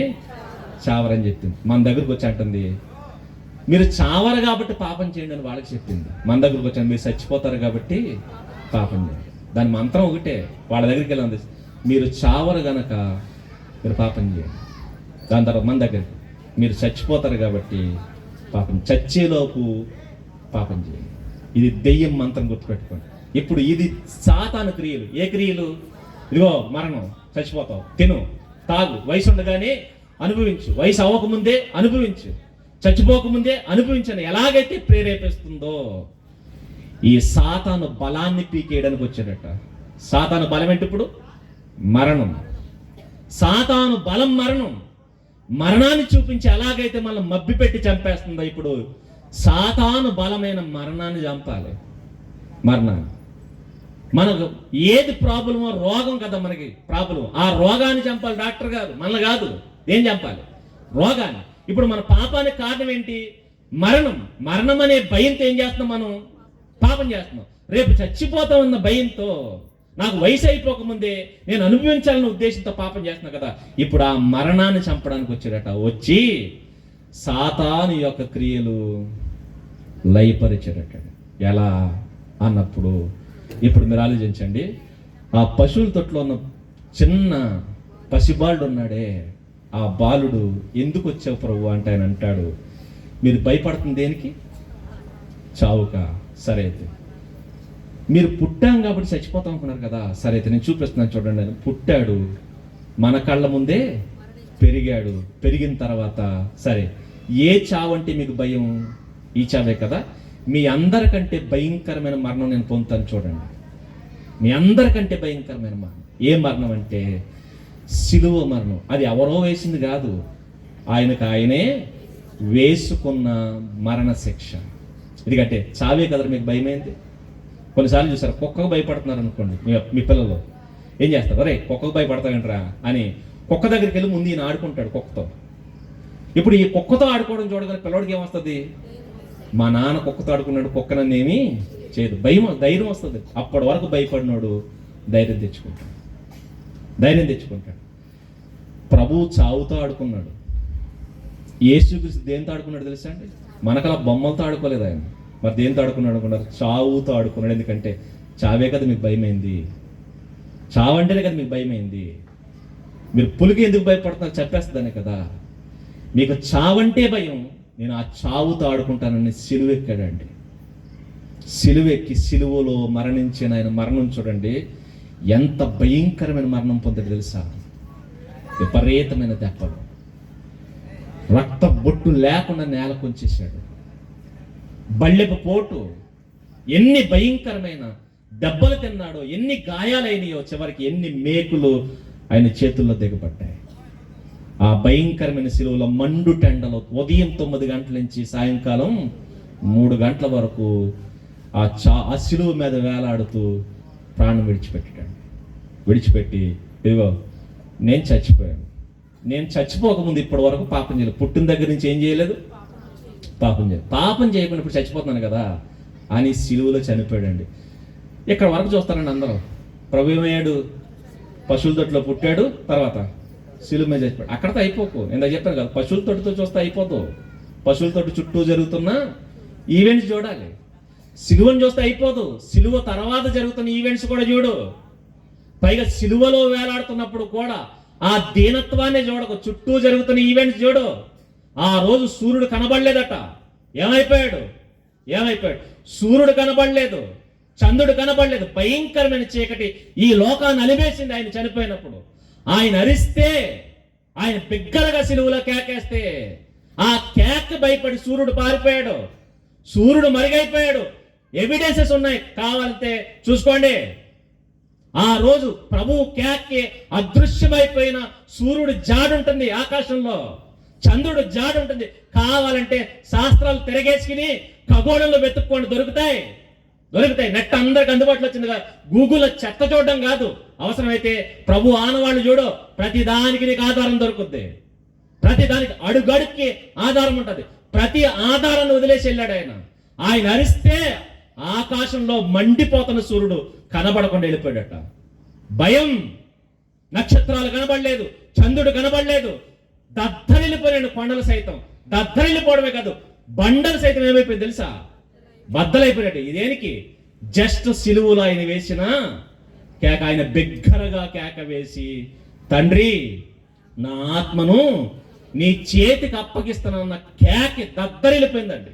చావరని చెప్పింది. మన దగ్గరకు వచ్చి అంటుంది, మీరు చావరు కాబట్టి పాపం చేయండి అని వాళ్ళకి చెప్పింది. మన దగ్గరకు వచ్చాను, మీరు చచ్చిపోతారు కాబట్టి పాపం చేయండి. దాని మంత్రం ఒకటే. వాళ్ళ దగ్గరికి వెళ్ళి అంది, మీరు చావరు గనక మీరు పాపం చేయండి. దాని తర్వాత మన దగ్గరికి, మీరు చచ్చిపోతారు కాబట్టి పాపం, చచ్చేలోపు పాపం చేయండి. ఇది దెయ్యం మంత్రం, గుర్తుపెట్టుకోండి. ఇప్పుడు ఇది సాతాను క్రియలు. ఏ క్రియలు? ఇదిగో మరణం, చచ్చిపోతావు, తిను, తాగు, వయసు ఉండగానే అనుభవించు, వయసు అవ్వకముందే అనుభవించు, చచ్చిపోకముందే అనుభవించని ఎలాగైతే ప్రేరేపిస్తుందో ఈ సాతాను బలాన్ని పీకేయడానికి వచ్చాడట. సాతాను బలం ఏంటి? ఇప్పుడు మరణం. సాతాను బలం మరణం. మరణాన్ని చూపించి ఎలాగైతే మనం మబ్బి పెట్టి చంపేస్తుందో ఇప్పుడు సాతాను బలమైన మరణాన్ని చంపాలి. మరణాన్ని, మనకు ఏది ప్రాబ్లమో, రోగం కదా మనకి ప్రాబ్లం, ఆ రోగాన్ని చంపాలి డాక్టర్ గారు, మనల్ని కాదు. ఏం చంపాలి? రోగాన్ని. ఇప్పుడు మన పాపానికి కారణం ఏంటి? మరణం. మరణం అనే భయంతో ఏం చేస్తున్నాం? మనం పాపం చేస్తున్నాం. రేపు చచ్చిపోతామన్న భయంతో, నాకు వయసు అయిపోకముందే నేను అనుభవించాలన్న ఉద్దేశంతో పాపం చేస్తున్నా కదా. ఇప్పుడు ఆ మరణాన్ని చంపడానికి వచ్చాడట. వచ్చి సాతాను యొక్క క్రియలు లయపరిచాడట. ఎలా అన్నప్పుడు ఇప్పుడు మీరు ఆలోచించండి. ఆ పశువుల తొట్లో ఉన్న చిన్న పసిబాలుడు ఉన్నాడే, ఆ బాలుడు ఎందుకు వచ్చావు ప్రభు అంటే ఆయన అంటాడు, మీరు భయపడుతుంది దేనికి? చావుక. సరే అయితే మీరు పుట్టాం కాబట్టి చచ్చిపోతాం అనుకున్నారు కదా. సరే అయితే నేను చూపిస్తున్నాను చూడండి. పుట్టాడు, మన కళ్ళ ముందే పెరిగాడు. పెరిగిన తర్వాత సరే, ఏ చావు అంటే మీకు భయం? ఈ చావే కదా. మీ అందరికంటే భయంకరమైన మరణం నేను పొందుతాను చూడండి. మీ అందరికంటే భయంకరమైన మరణం. ఏ మరణం అంటే సిలువ మరణం. అది ఎవరో వేసింది కాదు, ఆయనకు ఆయనే వేసుకున్న మరణ శిక్ష. ఎందుకంటే చావే కదా మీకు భయమైంది. కొన్నిసార్లు చూసారు, కుక్కకు భయపడుతున్నారు అనుకోండి, మీ పిల్లలు ఏం చేస్తారు? అరే కుక్కకు భయపడతాయంటరా అని కుక్క దగ్గరికి వెళ్ళి ముందు ఈయన ఆడుకుంటాడు కుక్కతో. ఇప్పుడు ఈ కుక్కతో ఆడుకోవడం చూడగానే పిల్లడికి ఏమొస్తుంది? మా నాన్న కుక్కతో ఆడుకున్నాడు, కుక్క నన్ను ఏమీ చేయదు. ధైర్యం వస్తుంది. అప్పటి వరకు భయపడినాడు ధైర్యం తెచ్చుకుంటాడు. ప్రభువు చావుతో ఆడుకున్నాడు. యేసుక్రీస్తు దేంతో ఆడుకున్నాడు తెలుసా అండి? మనకలా బొమ్మలతో ఆడుకోలేదు ఆయన. మరి దేంతో ఆడుకున్నాడు అనుకున్నారు? చావుతో ఆడుకున్నాడు. ఎందుకంటే చావే కదా మీకు భయమైంది. చావంటేనే కదా మీకు భయమైంది. మీరు పులికి ఎందుకు భయపడుతున్నారు? చెప్పేస్తుందనే కదా. మీకు చావంటే భయం. నేను ఆ చావుతో ఆడుకుంటానని సిలువెక్కాడండి. సిలువెక్కి సిలువలో మరణించిన ఆయన మరణం చూడండి, ఎంత భయంకరమైన మరణం పొందాడు తెలుసా? విపరీతమైన దెబ్బలు, రక్త బొట్టు లేకుండా నేల కొంచేశాడు. బళ్ళెపు పోటు, ఎన్ని భయంకరమైన దెబ్బలు తిన్నాడో, ఎన్ని గాయాలైనయో, చివరికి ఎన్ని మేకులు ఆయన చేతుల్లో దిగబడ్డాయి. ఆ భయంకరమైన సిలువలో మండు టెండలో ఉదయం 9 గంటల నుంచి సాయంకాలం 3 గంటల వరకు ఆ సిలువ మీద వేలాడుతూ ప్రాణం విడిచిపెట్టి ఇదిగో నేను చచ్చిపోయాను. నేను చచ్చిపోకముందు ఇప్పటి వరకు పాపం చేయలేదు. పుట్టిన దగ్గర నుంచి ఏం చేయలేదు? పాపం చేయకుండా ఇప్పుడు చచ్చిపోతున్నాను కదా అని సిలువలో చనిపోయాడండి. ఇక్కడ వరకు చూస్తానండి అందరూ. ప్రభు ఏమయ్యాడు? పశువుల తొట్టులో పుట్టాడు, తర్వాత సిలువ మీద చచ్చిపోయాడు. అక్కడతో అయిపోకు. ఇందాక చెప్పాను కదా, పశువుల తొట్టుతో చూస్తే అయిపోతావు. పశువుల తొట్టు చుట్టూ జరుగుతున్న ఈవెంట్స్ చూడాలి. సిలువను చూస్తే అయిపోదు. సిలువ తర్వాత జరుగుతున్న ఈవెంట్స్ కూడా చూడు. పైగా సిలువలో వేలాడుతున్నప్పుడు కూడా ఆ దీనత్వాన్ని చూడకు, చుట్టూ జరుగుతున్న ఈవెంట్స్ చూడు. ఆ రోజు సూర్యుడు కనబడలేదట. ఏమైపోయాడు? సూర్యుడు కనబడలేదు, చంద్రుడు కనబడలేదు. భయంకరమైన చీకటి ఈ లోకాన్ని అలివేసింది ఆయన చనిపోయినప్పుడు. ఆయన అరిస్తే, ఆయన బిగ్గరగా సిలువలో కేకేస్తే ఆ కేక భయపడి సూర్యుడు పారిపోయాడు, సూర్యుడు మరుగైపోయాడు. ఎవిడెన్సెస్ ఉన్నాయి, కావాలంటే చూసుకోండి. ఆ రోజు ప్రభువు కేక్కి అదృశ్యమైపోయిన సూర్యుడు జాడుంటుంది ఆకాశంలో, చంద్రుడు జాడుంటుంది. కావాలంటే శాస్త్రాలు తిరగేసుకుని ఖగోళంలో వెతుక్కోండి, దొరుకుతాయి. నెట్ అందరికి అందుబాటులో వచ్చిందిగా. గూగుల్లో చెత్త చూడడం కాదు, అవసరమైతే ప్రభు ఆనవాళ్ళు చూడు. ప్రతి దానికి నీకు ఆధారం దొరుకుద్ది. ప్రతి దానికి అడుగడుక్కి ఆధారం ఉంటుంది. ప్రతి ఆధారాన్ని వదిలేసి వెళ్ళాడు ఆయన. ఆయన అరిస్తే ఆకాశంలో మండిపోతున్న సూర్యుడు కనబడకుండా వెళ్ళిపోయాడట. భయం. నక్షత్రాలు కనబడలేదు, చంద్రుడు కనబడలేదు. దద్దరిల్లిపోయాడు కొండలు సైతం. దద్దరిల్లిపోవడమే కాదు, బండలు సైతం ఏమైపోయింది తెలుసా? బద్దలైపోయినట్టు. ఇదేనికి? జస్ట్ సిలువలో ఆయన వేసిన కేక. ఆయన బిగ్గరగా కేక వేసి, తండ్రి నా ఆత్మను నీ చేతికి అప్పగిస్తానన్న కేక దద్దరిల్లిపోయిందండి.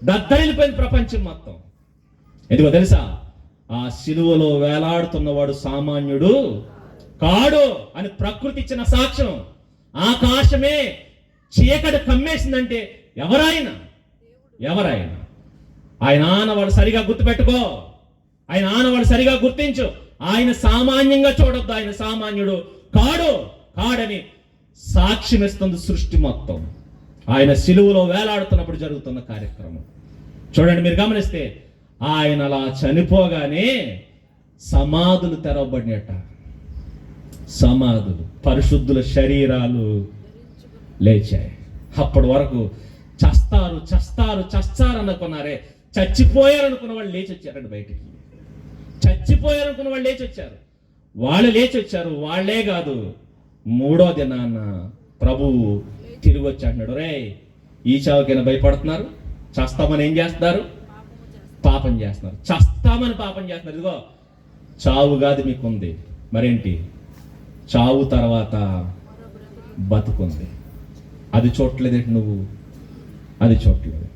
దద్దరిల్లిపోయింది ప్రపంచం మొత్తం. ఎందుకో తెలుసా? ఆ సిలువలో వేలాడుతున్నవాడు సామాన్యుడు కాడు అని ప్రకృతి ఇచ్చిన సాక్ష్యం. ఆకాశమే చీకటి కమ్మేసిందంటే ఎవరైనా ఆయన ఆనవాడు సరిగా గుర్తుపెట్టుకో. ఆయన ఆనవాడు సరిగా గుర్తించు. ఆయన సామాన్యంగా చూడొద్దు. ఆయన సామాన్యుడు కాడని సాక్ష్యం ఇస్తుంది సృష్టి మొత్తం. ఆయన సిలువలో వేలాడుతున్నప్పుడు జరుగుతున్న కార్యక్రమం చూడండి. మీరు గమనిస్తే ఆయన అలా చనిపోగానే సమాధులు తెరవబడినట. సమాధులు, పరిశుద్ధుల శరీరాలు లేచాయి. అప్పటి వరకు చస్తారు అనుకున్నారే, చచ్చిపోయారనుకున్న వాళ్ళు లేచి వచ్చారండి బయటికి. చచ్చిపోయారనుకున్న వాళ్ళు లేచి వచ్చారు. వాళ్ళే కాదు, 3వ దినాన ప్రభువు తిరిగి వచ్చి అంటున్నాడు, రే ఈ చావుకైనా భయపడుతున్నారు? చస్తామని ఏం చేస్తున్నారు? పాపం చేస్తున్నారు. చస్తామని పాపం చేస్తున్నారు. ఇదిగో చావు కాదు మీకుంది, మరేంటి? చావు తర్వాత బతుకుంది. అది చూడలేదేంటి నువ్వు? అది చూడలేదు.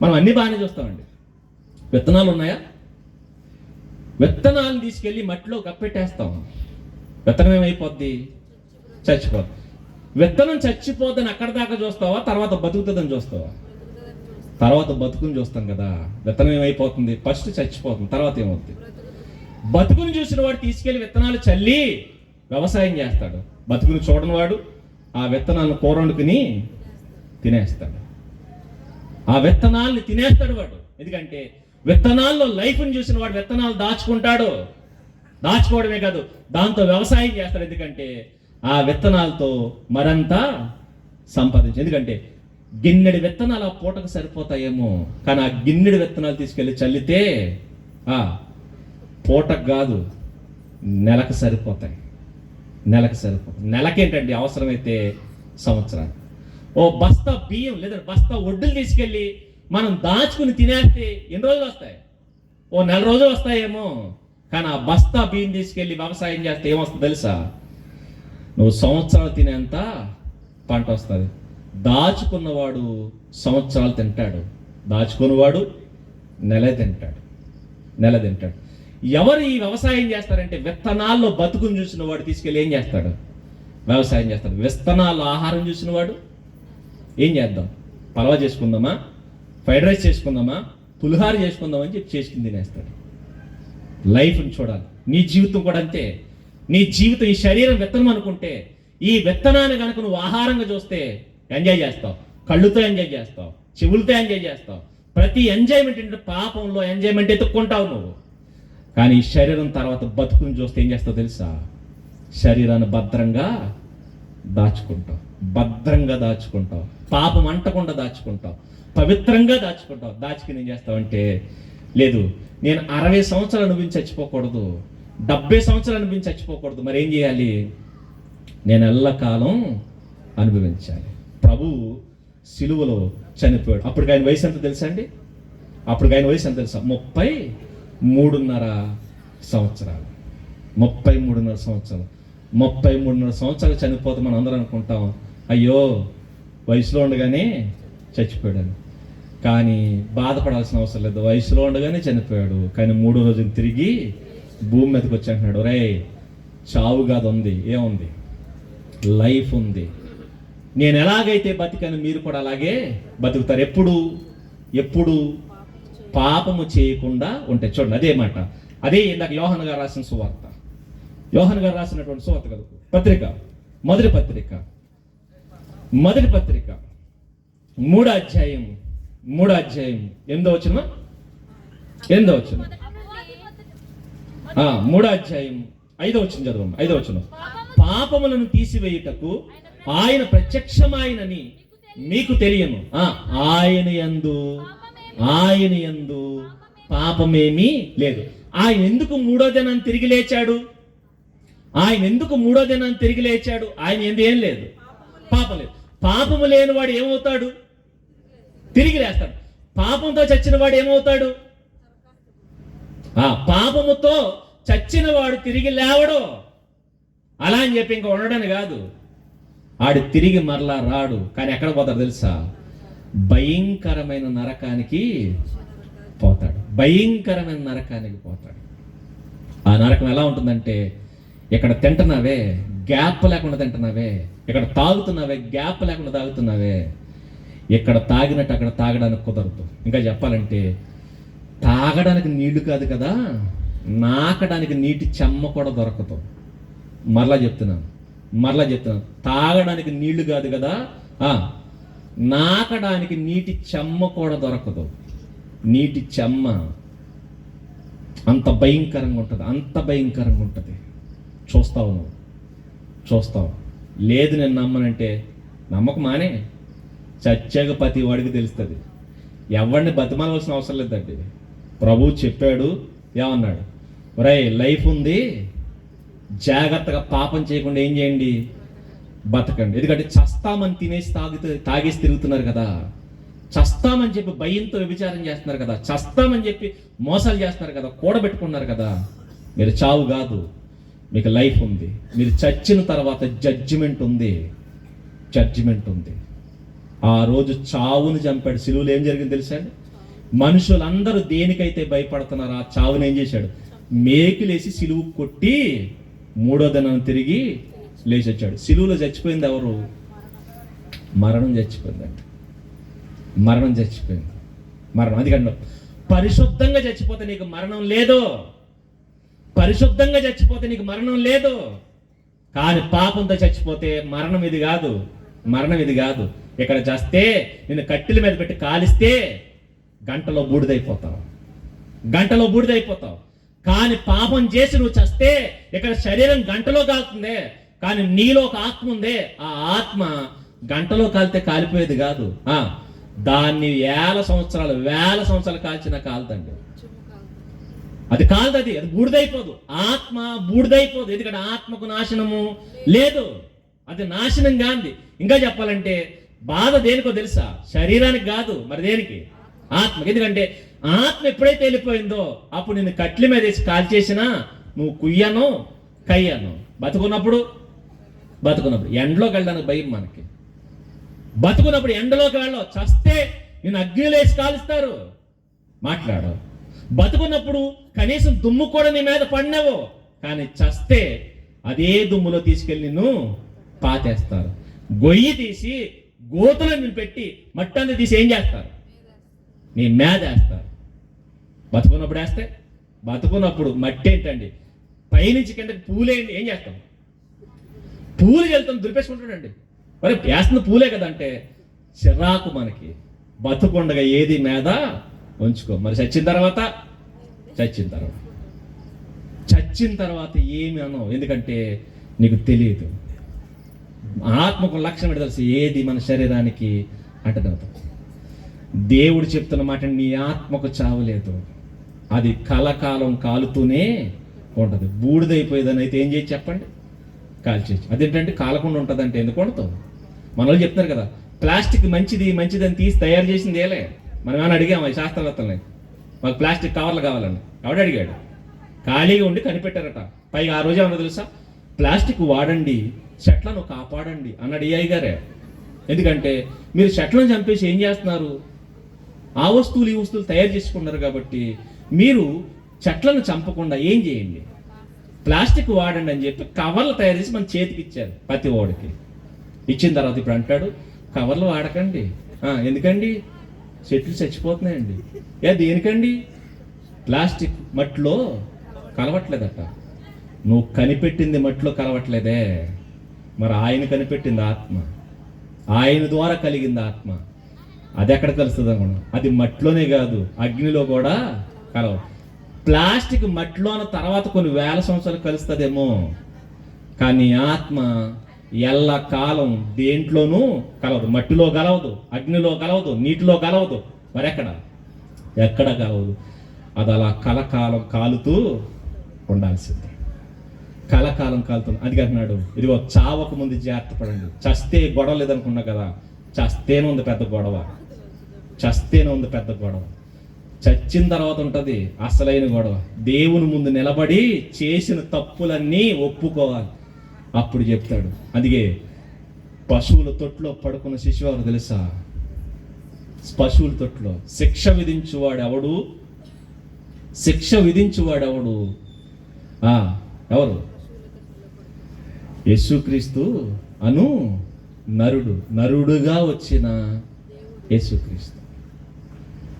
మనం అన్ని బాగానే చూస్తామండి. విత్తనాలు ఉన్నాయా? విత్తనాలను తీసుకెళ్ళి మట్టిలో కప్పెట్టేస్తాం. విత్తనం ఏమైపోద్ది? చచ్చిపోద్ది. విత్తనం చచ్చిపోద్దని అక్కడ దాకా చూస్తావా? తర్వాత బతుకుతుందని చూస్తావా? తర్వాత బతుకుని చూస్తాం కదా. విత్తనం ఏమైపోతుంది? ఫస్ట్ చచ్చిపోతుంది, తర్వాత ఏమవుతుంది? బతుకుని చూసిన వాడు తీసుకెళ్లి విత్తనాలు చల్లి వ్యవసాయం చేస్తాడు. బతుకుని చూడని వాడు ఆ విత్తనాలను కూర వండుకుని తినేస్తాడు. ఆ విత్తనాల్ని తినేస్తాడు వాడు. ఎందుకంటే విత్తనాల్లో లైఫ్ని చూసిన వాడు విత్తనాలు దాచుకోవడమే కాదు, దాంతో వ్యవసాయం చేస్తాడు. ఎందుకంటే ఆ విత్తనాలతో మరంతా సంపాదించు. ఎందుకంటే గిన్నెడి విత్తనాలు ఆ పూటకు సరిపోతాయేమో, కానీ ఆ గిన్నెడి విత్తనాలు తీసుకెళ్ళి చల్లితే పూటకు కాదు, నెలకు సరిపోతాయి. నెలకేంటండి, అవసరమైతే సంవత్సరాలు. ఓ బస్తా బియ్యం లేదా బస్తా ఒడ్డులు తీసుకెళ్ళి మనం దాచుకుని తినేస్తే ఎన్ని రోజులు వస్తాయి? ఓ 4 రోజులు వస్తాయేమో, కానీ ఆ బస్తా బియ్యం తీసుకెళ్ళి వ్యవసాయం చేస్తే ఏమొస్తుంది తెలుసా? నువ్వు సంవత్సరాలు తినేంత పంట వస్తుంది. దాచుకున్నవాడు సంవత్సరాలు తింటాడు, దాచుకున్నవాడు నెల తింటాడు. ఎవరు ఈ వ్యవసాయం చేస్తారంటే విత్తనాల్లో బతుకుని చూసిన వాడు తీసుకెళ్ళి ఏం చేస్తాడు? వ్యవసాయం చేస్తాడు. విత్తనాల్లో ఆహారం చూసిన వాడు ఏం చేద్దాం, పలవ చేసుకుందామా, ఫ్రైడ్ రైస్ చేసుకుందామా, పులిహార చేసుకుందామని చెప్పి చేసుకుని తినేస్తాడు. లైఫ్ని చూడాలి. నీ జీవితం కూడా అంతే. నీ జీవితం, ఈ శరీరం విత్తనం అనుకుంటే, ఈ విత్తనాన్ని కనుక నువ్వు ఆహారంగా చూస్తే ఎంజాయ్ చేస్తావు, కళ్ళుతో ఎంజాయ్ చేస్తావు, చెవులతో ఎంజాయ్ చేస్తావు. ప్రతి ఎంజాయ్మెంట్ అంటే పాపంలో ఎంజాయ్మెంట్ ఎత్తుక్కుంటావు నువ్వు. కానీ ఈ శరీరం తర్వాత బతుకుని చూస్తే ఏం చేస్తావు తెలుసా? శరీరాన్ని భద్రంగా దాచుకుంటావు, పాపం అంటకుండా దాచుకుంటావు, పవిత్రంగా దాచుకుంటావు. దాచుకుని ఏం చేస్తావంటే, లేదు నేను 60 సంవత్సరాలు అనుభవించి చచ్చిపోకూడదు, 70 సంవత్సరాలు అనుభవించి చచ్చిపోకూడదు, మరి ఏం చేయాలి? నేను ఎల్లకాలం అనుభవించాలి. ప్రభువు సిలువలో చనిపోయాడు. అప్పుడు ఆయన వయసు ఎంత తెలుసా అండి? 33.5 సంవత్సరాలు. 33.5 సంవత్సరాలు చనిపోతే మనం అందరం అనుకుంటాం, అయ్యో వయసులో ఉండగానే చచ్చిపోయాడు. కానీ బాధపడాల్సిన అవసరం లేదు. వయసులో ఉండగానే చనిపోయాడు, కానీ 3వ రోజున తిరిగి భూమి మీదకి వచ్చి అంటున్నాడు, రే చావు కాదు, ఉంది, ఏముంది? లైఫ్ ఉంది. నేను ఎలాగైతే బతికాను మీరు కూడా అలాగే బతుకుతారు. ఎప్పుడు పాపము చేయకుండా ఉంటే. చూడండి, అదే మాట, అదే ఇందాక యోహాను గారు రాసిన సువార్త, యోహాను గారు రాసినటువంటి సువార్త కదా, పత్రిక, మొదటి పత్రిక 3వ అధ్యాయం 8వ వచనం 3వ అధ్యాయం 5వ వచనం చదవండి. 5వ వచనం, పాపములను తీసివేయుటకు ఆయన ప్రత్యక్షమాయనని మీకు తెలియను. ఆయన యందు పాపమేమీ లేదు. ఆయన ఎందుకు 3వ దినాన్ని తిరిగి లేచాడు? ఆయన ఎందు ఏం లేదు, పాపం లేదు. పాపము లేని వాడు ఏమవుతాడు? తిరిగి లేస్తాడు. పాపంతో చచ్చిన వాడు ఏమవుతాడు? పాపముతో చచ్చిన వాడు తిరిగి లేవడు. అలా అని చెప్పి ఇంకా ఉండడానికి కాదు, ఆడు తిరిగి మరలా రాడు. కానీ ఎక్కడ పోతాడు తెలుసా? భయంకరమైన నరకానికి పోతాడు. ఆ నరకం ఎలా ఉంటుందంటే, ఇక్కడ తింటున్నావే గ్యాప్ లేకుండా తింటున్నావే, ఇక్కడ తాగుతున్నావే గ్యాప్ లేకుండా తాగుతున్నావే, ఇక్కడ తాగినట్టు అక్కడ తాగడానికి కుదరదు. ఇంకా చెప్పాలంటే, తాగడానికి నీళ్లు కాదు కదా, నాకడానికి నీటి చెమ్మ కూడా దొరకదు. మరలా చెప్తున్నాను, తాగడానికి నీళ్లు కాదు కదా, నాకడానికి నీటి చెమ్మ కూడా దొరకదు. నీటి చెమ్మ అంత భయంకరంగా ఉంటుంది. చూస్తావు. లేదు నేను నమ్మనంటే నమ్మకం మానే. చచ్చాక ప్రతి వాడికి తెలుస్తుంది. ఎవరిని బతిమాలవలసిన అవసరం లేదండి. ప్రభువు చెప్పాడు, ఏమన్నాడు? ఒరేయ్ లైఫ్ ఉంది, జాగ్రత్తగా పాపం చేయకుండా ఏం చేయండి? బతకండి. ఎందుకంటే చస్తామని తినేసి తాగేసి తిరుగుతున్నారు కదా, చస్తామని చెప్పి భయంతో వ్యభిచారం చేస్తున్నారు కదా, చస్తామని చెప్పి మోసాలు చేస్తున్నారు కదా, కూడబెట్టుకున్నారు కదా. మీరు చావు కాదు, మీకు లైఫ్ ఉంది. మీరు చచ్చిన తర్వాత జడ్జిమెంట్ ఉంది. ఆ రోజు చావును చంపాడు. సిలువలో ఏం జరిగింది తెలుసా అండి? మనుషులందరూ దేనికైతే భయపడుతున్నారో ఆ చావును ఏం చేశాడు? మేకులేసి సిలువు కొట్టి 3వ దినం తిరిగి లేచి వచ్చాడు. సిలువలో చచ్చిపోయింది ఎవరు? మరణం చచ్చిపోయిందండి. మరణం. అందుకంటే పరిశుద్ధంగా చచ్చిపోతే నీకు మరణం లేదు. కానీ పాపంతో చచ్చిపోతే మరణం ఇది కాదు. ఇక్కడ చేస్తే నిన్ను కట్టెల మీద పెట్టి కాలిస్తే గంటలో బూడిదైపోతావు. కానీ పాపం చేసి నువ్వు చస్తే ఇక్కడ శరీరం గంటలో కాలుతుందే, కానీ నీలో ఒక ఆత్మ ఉందే, ఆ ఆత్మ గంటలో కాలితే కాలిపోయేది కాదు. దాన్ని వేల సంవత్సరాలు కాల్చినా కాలుతండి. అది కాదు, అది బూడిదైపోదు. ఆత్మ బూడిదైపోదు, ఎందుకంటే ఆత్మకు నాశనము లేదు. అది నాశనం కాంది. ఇంకా చెప్పాలంటే బాధ దేనికో తెలుసా? శరీరానికి కాదు, మరి దేనికి? ఆత్మకి. ఎందుకంటే ఆత్మ ఎప్పుడైతే వెళ్ళిపోయిందో అప్పుడు నిన్ను కట్ల మీద వేసి కాల్చేసినా నువ్వు కుయ్యను కయ్యను. బతుకున్నప్పుడు ఎండలోకి వెళ్ళడానికి భయం మనకి. బతుకున్నప్పుడు ఎండలోకి వెళ్ళవు, చస్తే నేను అగ్నిలో వేసి కాలుస్తారు. మాట్లాడు. బతుకున్నప్పుడు కనీసం దుమ్ము కూడా నీ మీద పడినవు, కానీ చస్తే అదే దుమ్ములో తీసుకెళ్ళి నిన్ను పాతేస్తారు. గొయ్యి తీసి గోతులో నిన్ను పెట్టి మట్టంతా తీసి ఏం చేస్తారు? నీ మీద వేస్తారు. బతుకున్నప్పుడు వేస్తే, బతుకున్నప్పుడు మట్టి ఏంటండి, పైనుంచి కిందకి పూలేండి, ఏం చేస్తాం? పూలు వెళ్తాం, దులిపేసుకుంటాడండి. మరి వేస్తున్న పూలే కదంటే చిరాకు మనకి. బతుకుండగా ఏది మీద ఉంచుకో. మరి చచ్చిన తర్వాత ఏమి అనవు, ఎందుకంటే నీకు తెలియదు. ఆత్మకు లక్షణం ఏంటో తెలుసు, ఏది మన శరీరానికి అంటదవుతాం. దేవుడు చెప్తున్న మాట, నీ ఆత్మకు చావులేదు, అది కలకాలం కాలుతూనే ఉంటుంది. బూడిదైపోయేదని అయితే ఏం చేయొచ్చు చెప్పండి? కాల్చేయచ్చు. అదేంటంటే కాలకుండా ఉంటుందంటే ఎందుకు వండుతావు? మన వాళ్ళు చెప్తున్నారు కదా, ప్లాస్టిక్ మంచిది అని తీసి తయారు చేసింది ఏలే. మనం ఏమైనా అడిగాము ఈ శాస్త్రవేత్తల్ని, మాకు ప్లాస్టిక్ కవర్లు కావాలని. ఎవడు అడిగాడు? ఖాళీగా ఉండి కనిపెట్టారట. పైగా ఆ రోజు ఏమన్నా తెలుసా? ప్లాస్టిక్ వాడండి, చెట్లను కాపాడండి అన్నాడు ఏఐ గారే. ఎందుకంటే మీరు చెట్లను చంపేసి ఏం చేస్తున్నారు? ఆ వస్తువులు ఈ వస్తువులు తయారు చేసుకున్నారు కాబట్టి మీరు చెట్లను చంపకుండా ఏం చేయండి, ప్లాస్టిక్ వాడండి అని చెప్పి కవర్లు తయారు చేసి మన చేతికి ఇచ్చారు. ప్రతి ఓడికి ఇచ్చిన తర్వాత ఇప్పుడు అంటాడు కవర్లు వాడకండి. ఎందుకండి? చెట్లు చచ్చిపోతున్నాయండి. దేనికండి? ప్లాస్టిక్ మట్టిలో కలవట్లేదట. నువ్వు కనిపెట్టింది మట్టిలో కలవట్లేదే, మరి ఆయన కనిపెట్టింది ఆత్మ, ఆయన ద్వారా కలిగింది ఆత్మ. అది ఎక్కడ కలుస్తుంది అనుకున్నా? అది మట్టిలోనే కాదు, అగ్నిలో కూడా కలవ. ప్లాస్టిక్ మట్టిలోన తర్వాత కొన్ని వేల సంవత్సరాలు కలుస్తుందేమో, కానీ ఆత్మ ఎల్లకాలం దేంట్లోనూ కలవదు. మట్టిలో కలవదు, అగ్నిలో కలవదు, నీటిలో కలవదు, మరి ఎక్కడ కలవదు. అది అలా కలకాలం కాలుతూ ఉండాల్సింది. కలకాలం కాలుతుంది. అది అంటున్నాడు, ఇదిగో చావకు ముందు జాగ్రత్త పడండి. చస్తే గొడవ లేదనుకున్నా కదా, చస్తేనే ఉంది పెద్ద గొడవ. చచ్చిన తర్వాత ఉంటుంది అసలైన గొడవ. దేవుని ముందు నిలబడి చేసిన తప్పులన్నీ ఒప్పుకోవాలి. అప్పుడు చెప్తాడు. అందుకే పశువుల తొట్టులో పడుకున్న శిశువు ఎవరు తెలుసా? పశువుల తొట్టులో శిక్ష విధించువాడెవడు? ఎవరు? యేసుక్రీస్తు అను నరుడుగా వచ్చిన యేసుక్రీస్తు.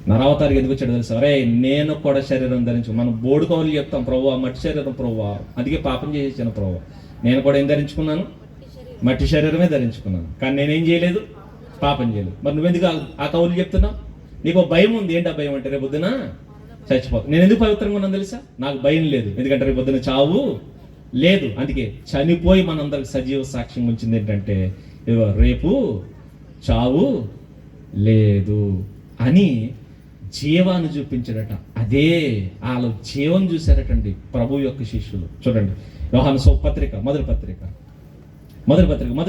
నరావతారికి ఎందుకు వచ్చాడు తెలుసా? అరే నేను కూడా శరీరం ధరించు. మనం బోడు కవులు చెప్తాం, ప్రభువా మట్టి శరీరం ప్రభువా, అందుకే పాపం చేసేసాను ప్రభువా. నేను కూడా ఏం ధరించుకున్నాను? మట్టి శరీరమే ధరించుకున్నాను, కానీ నేనేం చేయలేదు? పాపం చేయలేదు. మరి నువ్వెందుకు ఆ కవులు చెప్తున్నావు? నీకు భయం ఉంది. ఏంటి ఆ భయం అంటే రేపు పొద్దున చచ్చిపోతాను. నేను ఎందుకు పవిత్రంగా ఉన్నాను తెలుసా? నాకు భయం లేదు, ఎందుకంటే రేపు పొద్దున చావు లేదు. అందుకే చనిపోయి మనందరికి సజీవ సాక్ష్యం ఉంచింది ఏంటంటే రేపు చావు లేదు అని జీవాన్ని చూపించాడట. అదే వాళ్ళు జీవం చూశారటండి ప్రభు యొక్క శిష్యులు. చూడండి, యోహాను పత్రిక మొదటి